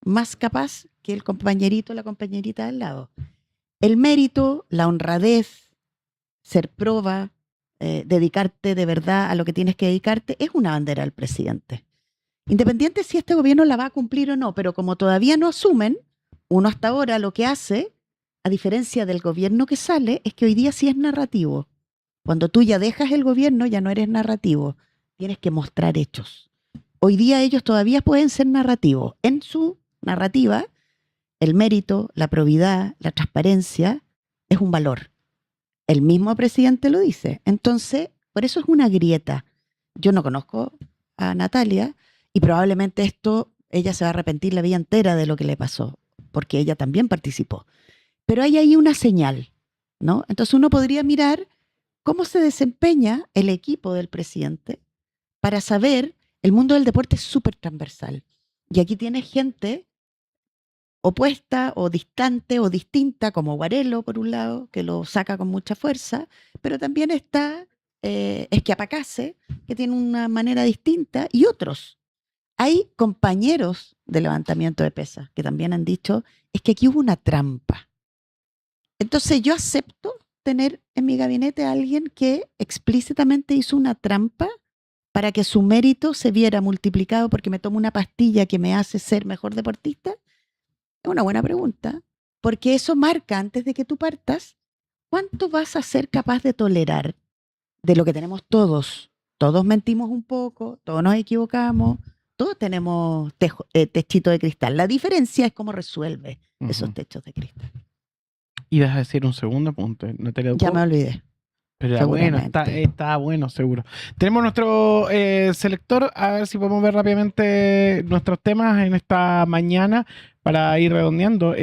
más capaz que el compañerito o la compañerita al lado. El mérito, la honradez, ser proba, dedicarte de verdad a lo que tienes que dedicarte, es una bandera del presidente. Independiente si este gobierno la va a cumplir o no, pero como todavía no asumen, uno hasta ahora lo que hace, a diferencia del gobierno que sale, es que hoy día sí es narrativo. Cuando tú ya dejas el gobierno, ya no eres narrativo, tienes que mostrar hechos. Hoy día ellos todavía pueden ser narrativos. En su narrativa, el mérito, la probidad, la transparencia es un valor. El mismo presidente lo dice. Entonces, por eso es una grieta. Yo no conozco a Natalia y probablemente ella se va a arrepentir la vida entera de lo que le pasó, porque ella también participó. Pero hay ahí una señal, ¿no? Entonces uno podría mirar cómo se desempeña el equipo del presidente para saber, el mundo del deporte es súper transversal. Y aquí tienes gente opuesta o distante o distinta, como Guarello, por un lado, que lo saca con mucha fuerza, pero también está Esquiapacase, que tiene una manera distinta, y otros. Hay compañeros de levantamiento de pesas que también han dicho, es que aquí hubo una trampa. Entonces yo acepto tener en mi gabinete a alguien que explícitamente hizo una trampa para que su mérito se viera multiplicado porque me tomo una pastilla que me hace ser mejor deportista. Es una buena pregunta, porque eso marca antes de que tú partas cuánto vas a ser capaz de tolerar de lo que tenemos todos. Todos mentimos un poco, todos nos equivocamos, todos tenemos techito de cristal. La diferencia es cómo resuelve esos techos de cristal. Ibas a decir un segundo punto, no te lo Ya me olvidé. Pero era bueno, Seguramente. está bueno, seguro. Tenemos nuestro selector, a ver si podemos ver rápidamente nuestros temas en esta mañana para ir redondeando.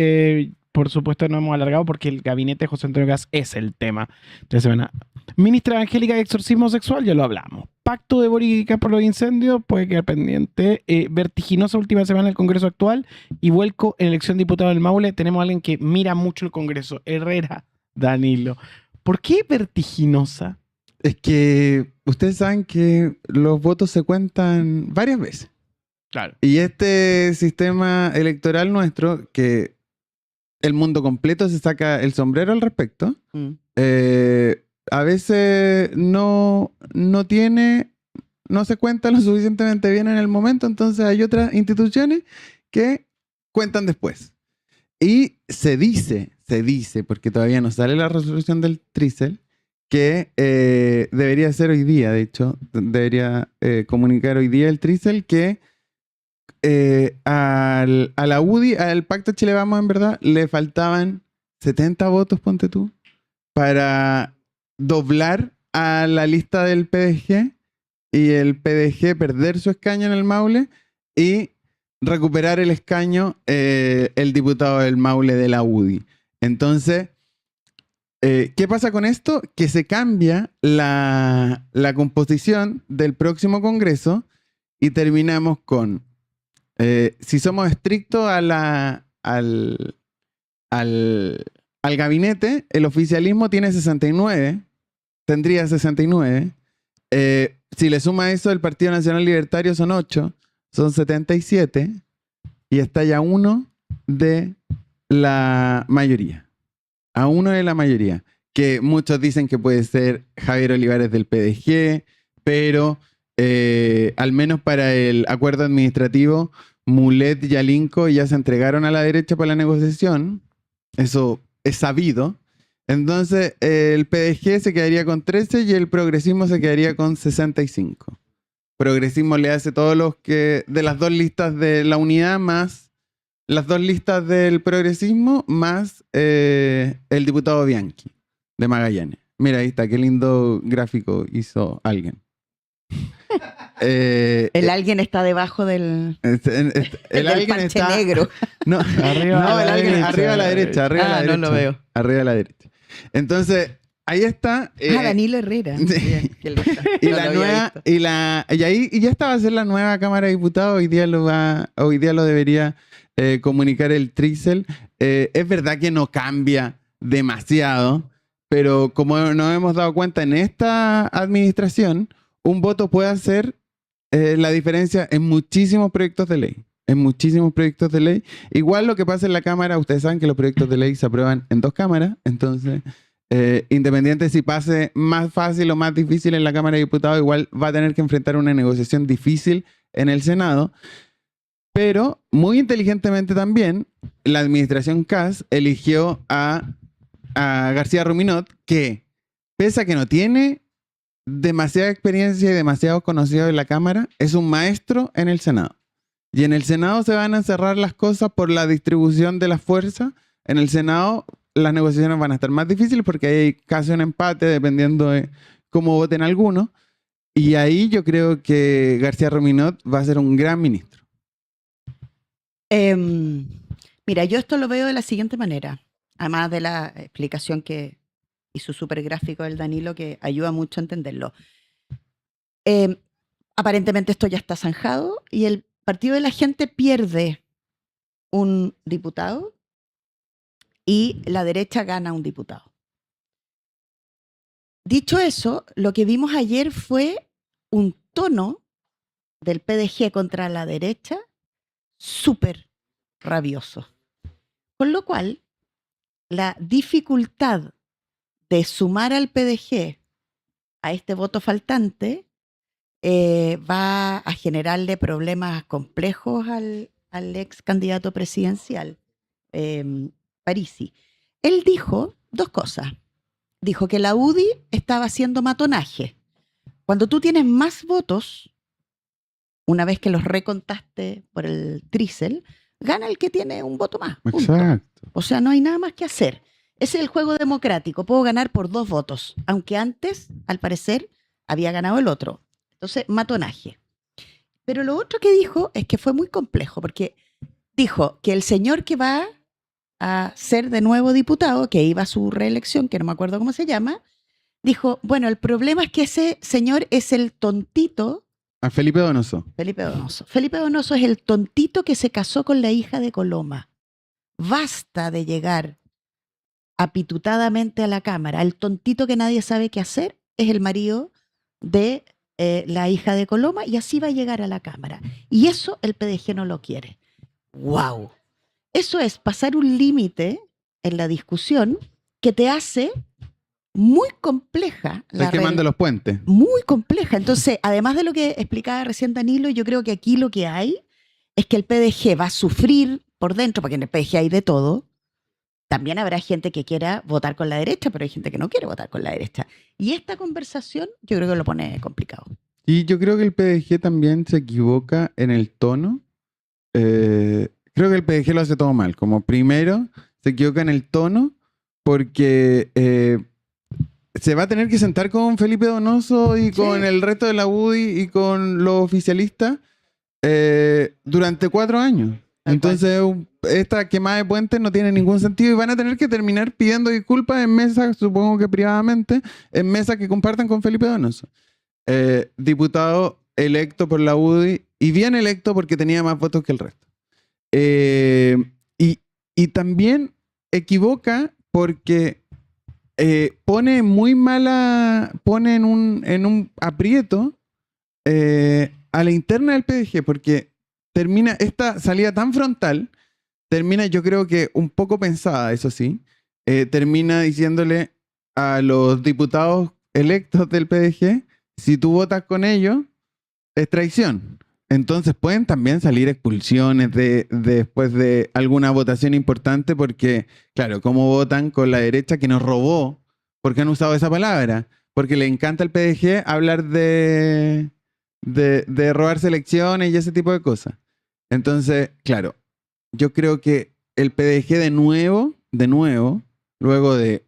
Por supuesto, no hemos alargado porque el gabinete de José Antonio Caz es el tema de la semana. Ministra Angélica de Exorcismo Sexual, ya lo hablamos. Pacto de Boric por los incendios, puede quedar pendiente. Vertiginosa última semana del Congreso actual y vuelco en elección de diputado del Maule. Tenemos a alguien que mira mucho el Congreso, Herrera Danilo. ¿Por qué vertiginosa? Es que ustedes saben que los votos se cuentan varias veces. Claro. Y este sistema electoral nuestro, que el mundo completo se saca el sombrero al respecto, a veces no se cuenta lo suficientemente bien en el momento, entonces hay otras instituciones que cuentan después. Y se dice, porque todavía no sale la resolución del Trícel, que debería ser hoy día, de hecho, debería comunicar hoy día el Trícel que a la UDI, al Pacto Chile Vamos, en verdad, le faltaban 70 votos, ponte tú, para doblar a la lista del PDG y el PDG perder su escaño en el Maule y recuperar el escaño el diputado del Maule de la UDI. Entonces, ¿qué pasa con esto? Que se cambia la composición del próximo Congreso y terminamos con, si somos estrictos al gabinete, el oficialismo tiene 69, tendría 69. Si le suma eso, el Partido Nacional Libertario son 8, son 77, y está ya uno de la mayoría. A uno de la mayoría. Que muchos dicen que puede ser Javier Olivares del PDG, pero al menos para el acuerdo administrativo, Mulet y Alinco ya se entregaron a la derecha para la negociación. Eso es sabido. Entonces, el PDG se quedaría con 13 y el progresismo se quedaría con 65. Progresismo le hace todos los que de las dos listas de la unidad más las dos listas del progresismo más el diputado Bianchi de Magallanes. Mira, ahí está, qué lindo gráfico hizo alguien. Alguien está debajo del el alguien parche está negro. No, arriba a la derecha. No lo veo. Arriba a la derecha. Entonces, ahí está. Danilo Herrera. Y ya esta va a ser la nueva Cámara de Diputados. Hoy día lo debería comunicar el Trícel. Es verdad que no cambia demasiado, pero como nos hemos dado cuenta en esta administración, un voto puede hacer la diferencia en muchísimos proyectos de ley. Igual lo que pasa en la Cámara, ustedes saben que los proyectos de ley se aprueban en dos cámaras, entonces independiente si pase más fácil o más difícil en la Cámara de Diputados, igual va a tener que enfrentar una negociación difícil en el Senado. Pero muy inteligentemente también la administración Caz eligió a García Ruminot, que pese a que no tiene demasiada experiencia y demasiado conocido en la Cámara, es un maestro en el Senado. Y en el Senado se van a cerrar las cosas por la distribución de las fuerzas. En el Senado las negociaciones van a estar más difíciles porque hay casi un empate dependiendo de cómo voten algunos. Y ahí yo creo que García Ruminot va a ser un gran ministro. Mira, yo esto lo veo de la siguiente manera, además de la explicación que hizo súper gráfico del Danilo, que ayuda mucho a entenderlo. Aparentemente esto ya está zanjado y el Partido de la Gente pierde un diputado y la derecha gana un diputado. Dicho eso, lo que vimos ayer fue un tono del PDG contra la derecha súper rabioso. Con lo cual, la dificultad de sumar al PDG a este voto faltante va a generarle problemas complejos al ex candidato presidencial, Parisi. Él dijo dos cosas. dijo que la UDI estaba haciendo matonaje. Cuando tú tienes más votos, una vez que los recontaste por el trícel, gana el que tiene un voto más. Punto. Exacto. O sea, no hay nada más que hacer. Ese es el juego democrático. Puedo ganar por 2 votos, aunque antes, al parecer, había ganado el otro. Entonces, matonaje. Pero lo otro que dijo es que fue muy complejo, porque dijo que el señor que va a ser de nuevo diputado, que iba a su reelección, que no me acuerdo cómo se llama, dijo, bueno, el problema es que ese señor es el tontito. A Felipe Donoso. Felipe Donoso. Felipe Donoso es el tontito que se casó con la hija de Coloma. Basta de llegar apitutadamente a la Cámara. El tontito que nadie sabe qué hacer es el marido de la hija de Coloma y así va a llegar a la Cámara. Y eso el PDG no lo quiere. ¡Wow! Eso es pasar un límite en la discusión que te hace muy compleja. Estás quemando los puentes. Muy compleja. Entonces, además de lo que explicaba recién Danilo, yo creo que aquí lo que hay es que el PDG va a sufrir por dentro, porque en el PDG hay de todo. También habrá gente que quiera votar con la derecha, pero hay gente que no quiere votar con la derecha. Y esta conversación yo creo que lo pone complicado. Y yo creo que el PDG también se equivoca en el tono. Creo que el PDG lo hace todo mal. Como primero, se equivoca en el tono porque se va a tener que sentar con Felipe Donoso y con el resto de la UDI y con los oficialistas durante 4 años. Entonces, esta quemada de puentes no tiene ningún sentido y van a tener que terminar pidiendo disculpas en mesas, supongo que privadamente, en mesas que compartan con Felipe Donoso. Diputado electo por la UDI y bien electo porque tenía más votos que el resto. Y también equivoca porque pone en un aprieto a la interna del PDG porque termina esta salida tan frontal, termina yo creo que un poco pensada, eso sí, termina diciéndole a los diputados electos del PDG, si tú votas con ellos, es traición. Entonces pueden también salir expulsiones después de alguna votación importante porque, claro, ¿cómo votan con la derecha que nos robó? ¿Por qué han usado esa palabra? Porque le encanta al PDG hablar de robarse elecciones y ese tipo de cosas. Entonces, claro, yo creo que el PDG de nuevo, luego de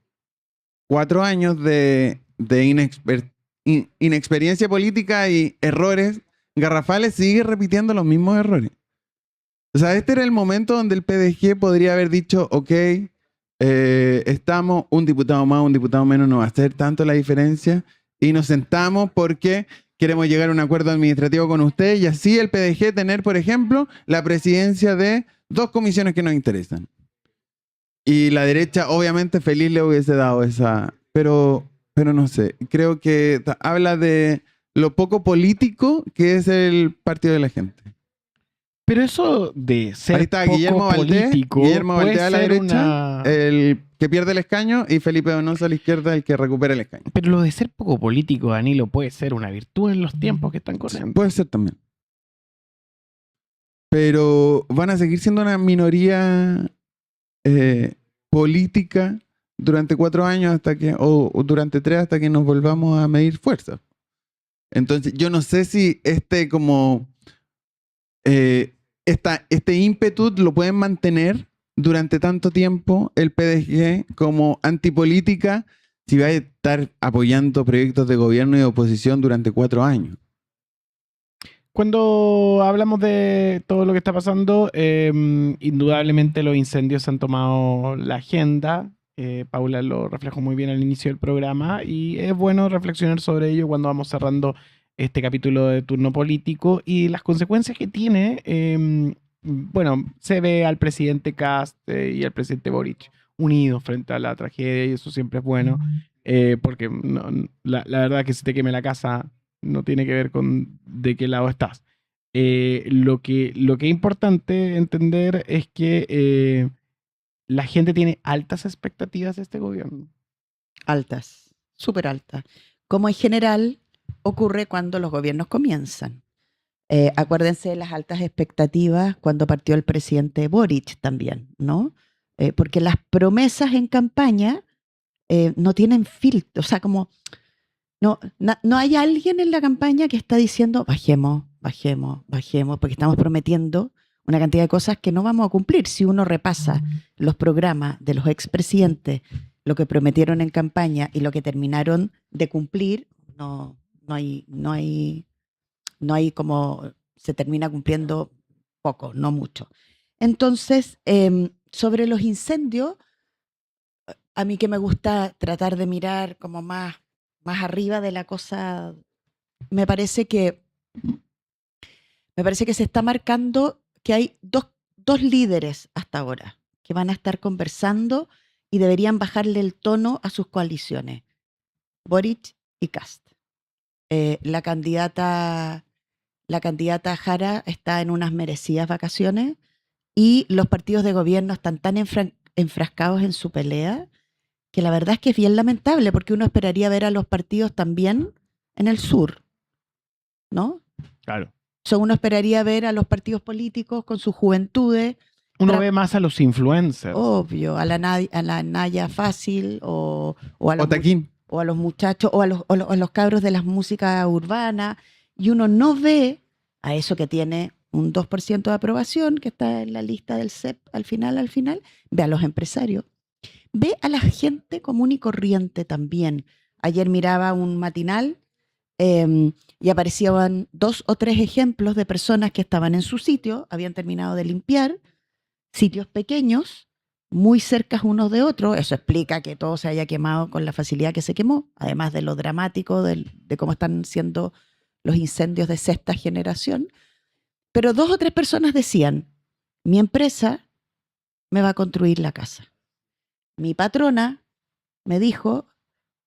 4 años de inexperiencia política y errores garrafales, sigue repitiendo los mismos errores. O sea, este era el momento donde el PDG podría haber dicho, ok, estamos un diputado más, un diputado menos, no va a hacer tanto la diferencia y nos sentamos porque queremos llegar a un acuerdo administrativo con usted y así el PDG tener, por ejemplo, la presidencia de 2 comisiones que nos interesan. Y la derecha, obviamente, feliz le hubiese dado esa... Pero no sé, creo que habla de lo poco político que es el partido de la gente. Pero eso de ser Ahí está poco Guillermo político Valdés a la ser derecha, el que pierde el escaño, y Felipe Donoso a la izquierda, el que recupera el escaño. Pero lo de ser poco político, Danilo, puede ser una virtud en los tiempos que están corriendo. Puede ser también. Pero van a seguir siendo una minoría política durante 4 años o durante 3 hasta que nos volvamos a medir fuerza. Entonces, yo no sé si este ímpetu lo pueden mantener durante tanto tiempo el PDG como antipolítica si va a estar apoyando proyectos de gobierno y de oposición durante 4 años. Cuando hablamos de todo lo que está pasando, indudablemente los incendios han tomado la agenda. Paula lo reflejó muy bien al inicio del programa y es bueno reflexionar sobre ello cuando vamos cerrando este capítulo de Turno Político y las consecuencias que tiene. Bueno, se ve al presidente Kast y al presidente Boric unidos frente a la tragedia y eso siempre es bueno, porque la verdad que si te queme la casa no tiene que ver con de qué lado estás. Lo que es importante entender es que la gente tiene altas expectativas de este gobierno. Altas, súper altas. Como en general ocurre cuando los gobiernos comienzan. Acuérdense de las altas expectativas cuando partió el presidente Boric también, ¿no? Porque las promesas en campaña no tienen filtro, o sea, como no hay alguien en la campaña que está diciendo bajemos, porque estamos prometiendo una cantidad de cosas que no vamos a cumplir. Si uno repasa los programas de los expresidentes, lo que prometieron en campaña y lo que terminaron de cumplir, no hay como, se termina cumpliendo poco, no mucho. Entonces, sobre los incendios, a mí que me gusta tratar de mirar como más arriba de la cosa, me parece que se está marcando que hay dos líderes hasta ahora que van a estar conversando y deberían bajarle el tono a sus coaliciones, Boric y Kast. La candidata Jara está en unas merecidas vacaciones y los partidos de gobierno están tan enfrascados en su pelea que la verdad es que es bien lamentable, porque uno esperaría ver a los partidos también en el sur, ¿no? Claro. Uno esperaría ver a los partidos políticos con sus juventudes. Uno ve más a los influencers. Obvio, a la Naya Fácil o a Taquín. O a los muchachos o a los cabros de las músicas urbanas, y uno no ve a eso que tiene un 2% de aprobación, que está en la lista del CEP al final, ve a los empresarios. Ve a la gente común y corriente también. Ayer miraba un matinal y aparecían 2 o 3 ejemplos de personas que estaban en su sitio, habían terminado de limpiar, sitios pequeños, muy cercas unos de otros. Eso explica que todo se haya quemado con la facilidad que se quemó, además de lo dramático de cómo están siendo los incendios de sexta generación. Pero 2 o 3 personas decían, mi empresa me va a construir la casa. Mi patrona me dijo,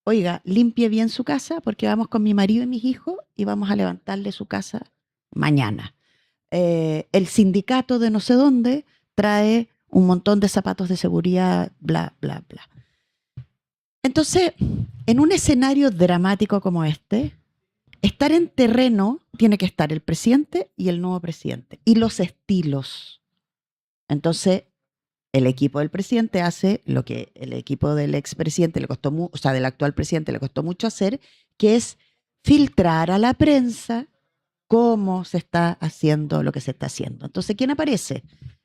oiga, limpie bien su casa porque vamos con mi marido y mis hijos y vamos a levantarle su casa mañana. El sindicato de no sé dónde trae un montón de zapatos de seguridad, bla, bla, bla. Entonces, en un escenario dramático como este, estar en terreno tiene que estar el presidente y el nuevo presidente y los estilos. Entonces, el equipo del presidente hace lo que el equipo del expresidente le costó mucho, o sea, del actual presidente le costó mucho hacer, que es filtrar a la prensa cómo se está haciendo lo que se está haciendo. Entonces, ¿quién aparece?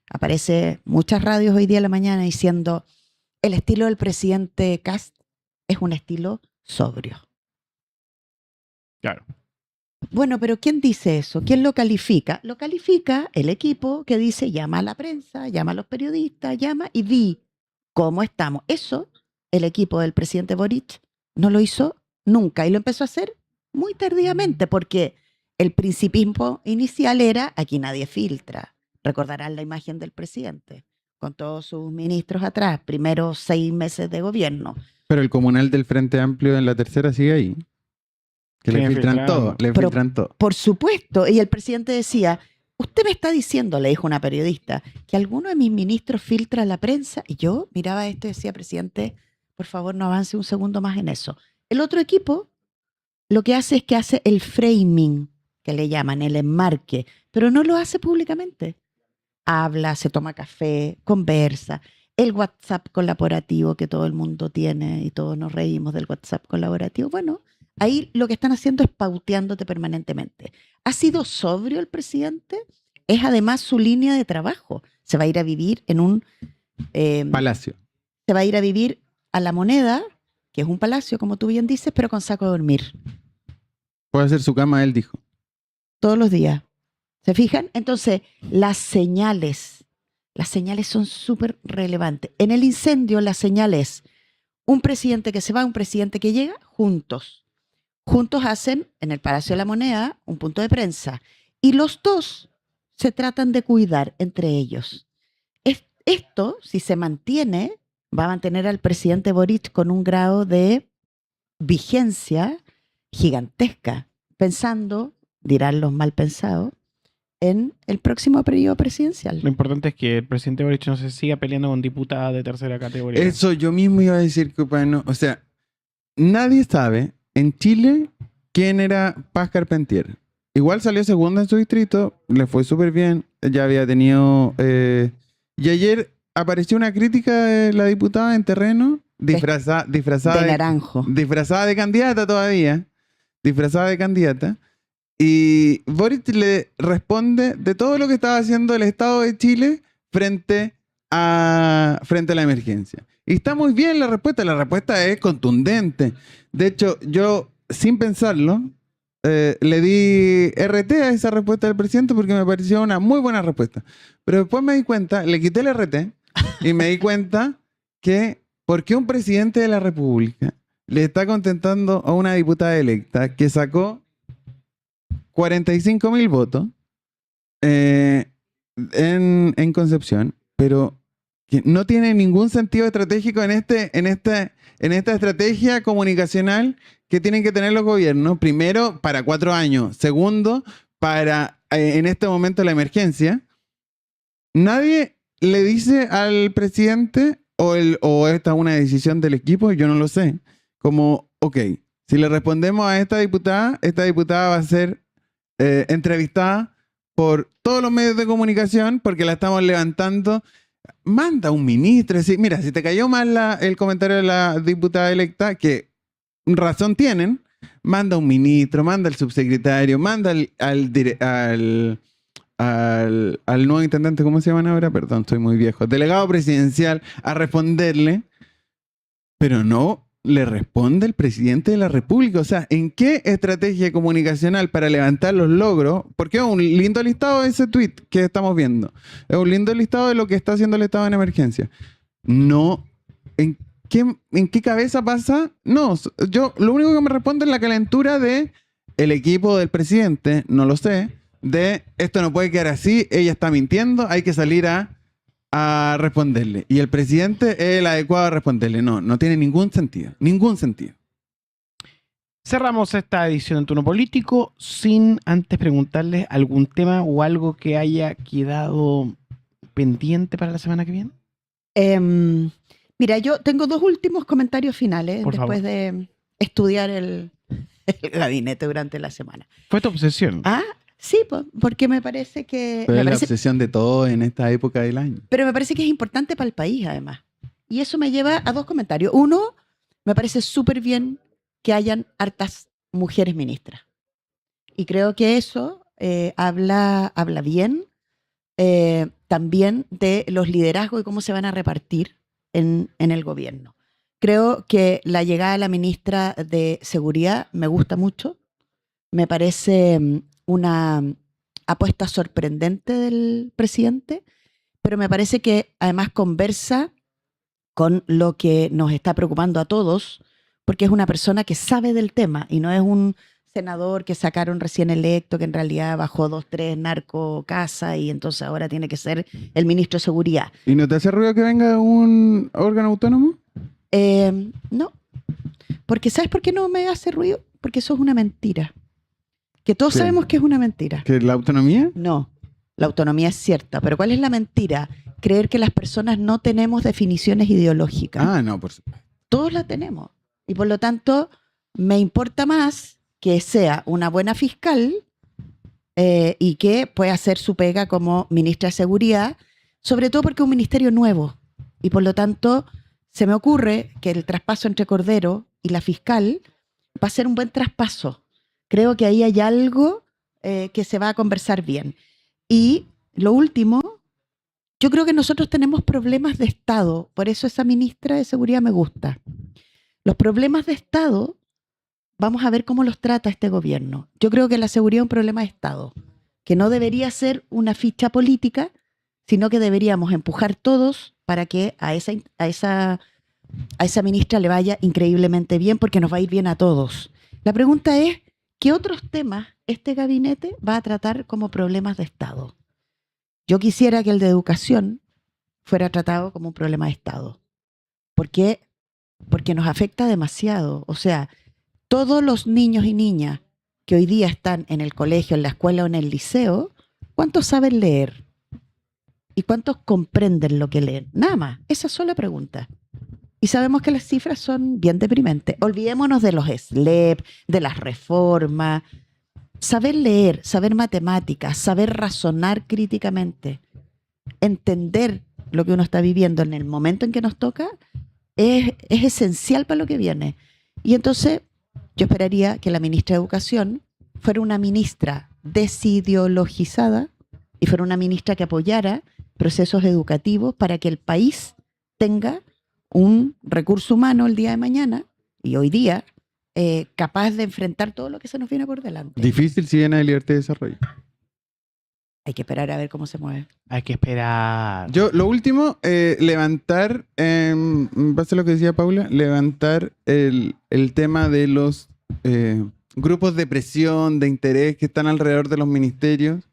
Aparece muchas radios hoy día en la mañana diciendo el estilo del presidente Kast es un estilo sobrio. Claro. Bueno, pero ¿quién dice eso? ¿Quién lo califica? Lo califica el equipo que dice llama a la prensa, llama a los periodistas, llama y di cómo estamos. Eso el equipo del presidente Boric no lo hizo nunca y lo empezó a hacer muy tardíamente porque el principismo inicial era aquí nadie filtra. Recordarán la imagen del presidente con todos sus ministros atrás, primeros 6 meses de gobierno. Pero el comunal del Frente Amplio en la tercera sigue ahí. Que le filtran todo, todo. Por supuesto. Y el presidente decía, usted me está diciendo, le dijo una periodista, que alguno de mis ministros filtra a la prensa. Y yo miraba esto y decía, presidente, por favor no avance un segundo más en eso. El otro equipo lo que hace es que hace el framing, que le llaman, el enmarque, pero no lo hace públicamente. Habla, se toma café, conversa. El WhatsApp colaborativo que todo el mundo tiene y todos nos reímos del WhatsApp colaborativo. Bueno, ahí lo que están haciendo es pauteándote permanentemente. ¿Ha sido sobrio el presidente? Es además su línea de trabajo. Se va a ir a vivir en un palacio. Se va a ir a vivir a La Moneda, que es un palacio, como tú bien dices, pero con saco de dormir. Puede hacer su cama, él dijo. Todos los días. ¿Se fijan? Entonces, las señales son súper relevantes. En el incendio, la señal es un presidente que se va, un presidente que llega, juntos. Juntos hacen en el Palacio de la Moneda un punto de prensa y los dos se tratan de cuidar entre ellos. Esto, si se mantiene, va a mantener al presidente Boric con un grado de vigencia gigantesca, pensando, dirán los mal pensados, en el próximo periodo presidencial. Lo importante es que el presidente Boric no se siga peleando con diputadas de tercera categoría. Eso yo mismo iba a decir que, bueno, o sea, nadie sabe en Chile quién era Paz Carpentier. Igual salió segunda en su distrito, le fue súper bien, ya había tenido... y ayer apareció una crítica de la diputada en terreno disfrazada de naranjo. disfrazada de candidata todavía, disfrazada de candidata, y Boric le responde de todo lo que estaba haciendo el Estado de Chile frente a la emergencia. Y está muy bien la respuesta es contundente. De hecho, yo, sin pensarlo, le di RT a esa respuesta del presidente porque me pareció una muy buena respuesta. Pero después me di cuenta, le quité el RT y me di cuenta que ¿por qué un presidente de la República le está contentando a una diputada electa que sacó 45.000 votos en Concepción, pero que no tiene ningún sentido estratégico en esta estrategia comunicacional que tienen que tener los gobiernos? Primero, para 4 años. Segundo, para en este momento la emergencia. Nadie le dice al presidente, o esta es una decisión del equipo, yo no lo sé, como, ok, si le respondemos a esta diputada va a ser entrevistada por todos los medios de comunicación porque la estamos levantando. Manda un ministro, mira, si te cayó mal el comentario de la diputada electa, que razón tienen, manda un ministro, manda al subsecretario, manda al nuevo intendente, ¿cómo se llaman ahora? Perdón, estoy muy viejo. Delegado presidencial a responderle, pero no le responde el presidente de la República. O sea, ¿en qué estrategia comunicacional para levantar los logros? Porque es un lindo listado ese tweet que estamos viendo. Es un lindo listado de lo que está haciendo el Estado en emergencia. No, ¿en qué cabeza pasa? No, yo lo único que me responde es la calentura de el equipo del presidente, no lo sé, de esto no puede quedar así, ella está mintiendo, hay que salir a responderle. Y el presidente es el adecuado a responderle. No tiene ningún sentido. Ningún sentido. Cerramos esta edición de Turno Político sin antes preguntarles algún tema o algo que haya quedado pendiente para la semana que viene. Mira, yo tengo 2 últimos comentarios finales Por después favor. de estudiar el gabinete durante la semana. Fue tu obsesión. Sí, porque me parece que... Pero es la obsesión de todo en esta época del año. Pero me parece que es importante para el país, además. Y eso me lleva a 2 comentarios. Uno, me parece súper bien que hayan hartas mujeres ministras. Y creo que eso habla bien también de los liderazgos y cómo se van a repartir en el gobierno. Creo que la llegada de la ministra de Seguridad me gusta mucho. Me parece una apuesta sorprendente del presidente, pero me parece que además conversa con lo que nos está preocupando a todos, porque es una persona que sabe del tema y no es un senador que sacaron recién electo, que en realidad bajó 2, 3 narco casa y entonces ahora tiene que ser el ministro de Seguridad. ¿Y no te hace ruido que venga un órgano autónomo? No, porque ¿sabes por qué no me hace ruido? Porque eso es una mentira. Que todos sabemos que es una mentira. ¿Que la autonomía? No, la autonomía es cierta, pero ¿cuál es la mentira? Creer que las personas no tenemos definiciones ideológicas. No, por supuesto. Todos la tenemos. Y por lo tanto, me importa más que sea una buena fiscal y que pueda hacer su pega como ministra de Seguridad, sobre todo porque es un ministerio nuevo. Y por lo tanto, se me ocurre que el traspaso entre Cordero y la fiscal va a ser un buen traspaso. Creo que ahí hay algo que se va a conversar bien. Y lo último, yo creo que nosotros tenemos problemas de Estado, por eso esa ministra de Seguridad me gusta. Los problemas de Estado, vamos a ver cómo los trata este gobierno. Yo creo que la seguridad es un problema de Estado, que no debería ser una ficha política, sino que deberíamos empujar todos para que a esa ministra le vaya increíblemente bien, porque nos va a ir bien a todos. La pregunta es, ¿qué otros temas este gabinete va a tratar como problemas de Estado? Yo quisiera que el de educación fuera tratado como un problema de Estado. ¿Por qué? Porque nos afecta demasiado. O sea, todos los niños y niñas que hoy día están en el colegio, en la escuela o en el liceo, ¿cuántos saben leer? ¿Y cuántos comprenden lo que leen? Nada más, esa sola pregunta. Y sabemos que las cifras son bien deprimentes. Olvidémonos de los SLEP, de las reformas. Saber leer, saber matemáticas, saber razonar críticamente, entender lo que uno está viviendo en el momento en que nos toca, es esencial para lo que viene. Y entonces yo esperaría que la ministra de Educación fuera una ministra desideologizada y fuera una ministra que apoyara procesos educativos para que el país tenga un recurso humano el día de mañana y hoy día capaz de enfrentar todo lo que se nos viene por delante. Difícil si viene de libertad y desarrollo. Hay que esperar a ver cómo se mueve. Hay que esperar. Yo, lo último, levantar, base a lo que decía Paula, levantar el tema de los grupos de presión, de interés que están alrededor de los ministerios,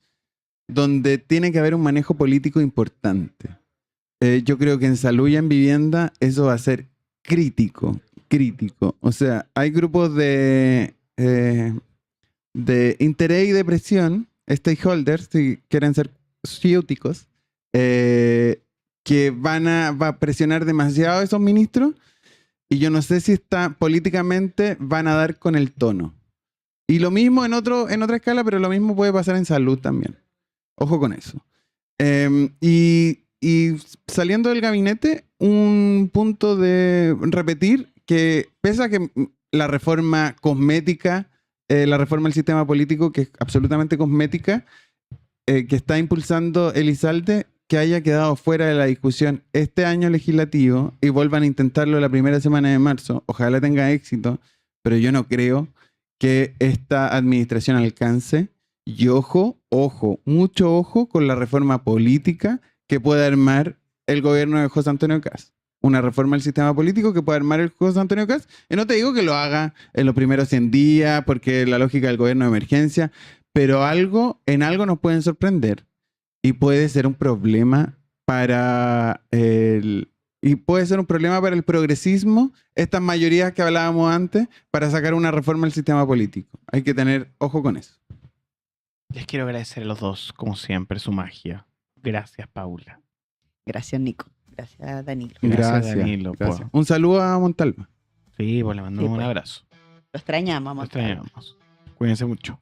donde tiene que haber un manejo político importante. Yo creo que en salud y en vivienda eso va a ser crítico. O sea, hay grupos de interés y de presión, stakeholders, si quieren ser ciúticos, que va a presionar demasiado a esos ministros y yo no sé si políticamente van a dar con el tono. Y lo mismo en otra escala, pero lo mismo puede pasar en salud también. Ojo con eso. Y saliendo del gabinete, un punto de repetir que pese a que la reforma cosmética, la reforma del sistema político, que es absolutamente cosmética, que está impulsando Elizalde, que haya quedado fuera de la discusión este año legislativo y vuelvan a intentarlo la primera semana de marzo, ojalá tenga éxito, pero yo no creo que esta administración alcance. Y ojo, mucho ojo con la reforma política que puede armar el gobierno de José Antonio Kast. Una reforma del sistema político que puede armar el José Antonio Kast. Y no te digo que lo haga en los primeros 100 días, porque la lógica del gobierno de emergencia, pero en algo nos pueden sorprender. Y puede ser un problema para el progresismo, estas mayorías que hablábamos antes, para sacar una reforma del sistema político. Hay que tener ojo con eso. Les quiero agradecer a los dos, como siempre, su magia. Gracias, Paula. Gracias, Nico. Gracias, Danilo. Gracias, Danilo. Gracias. Un saludo a Montalva. Sí, pues le mandamos Sí, un pues. abrazo. Lo extrañamos, Lo amor. extrañamos. Cuídense mucho.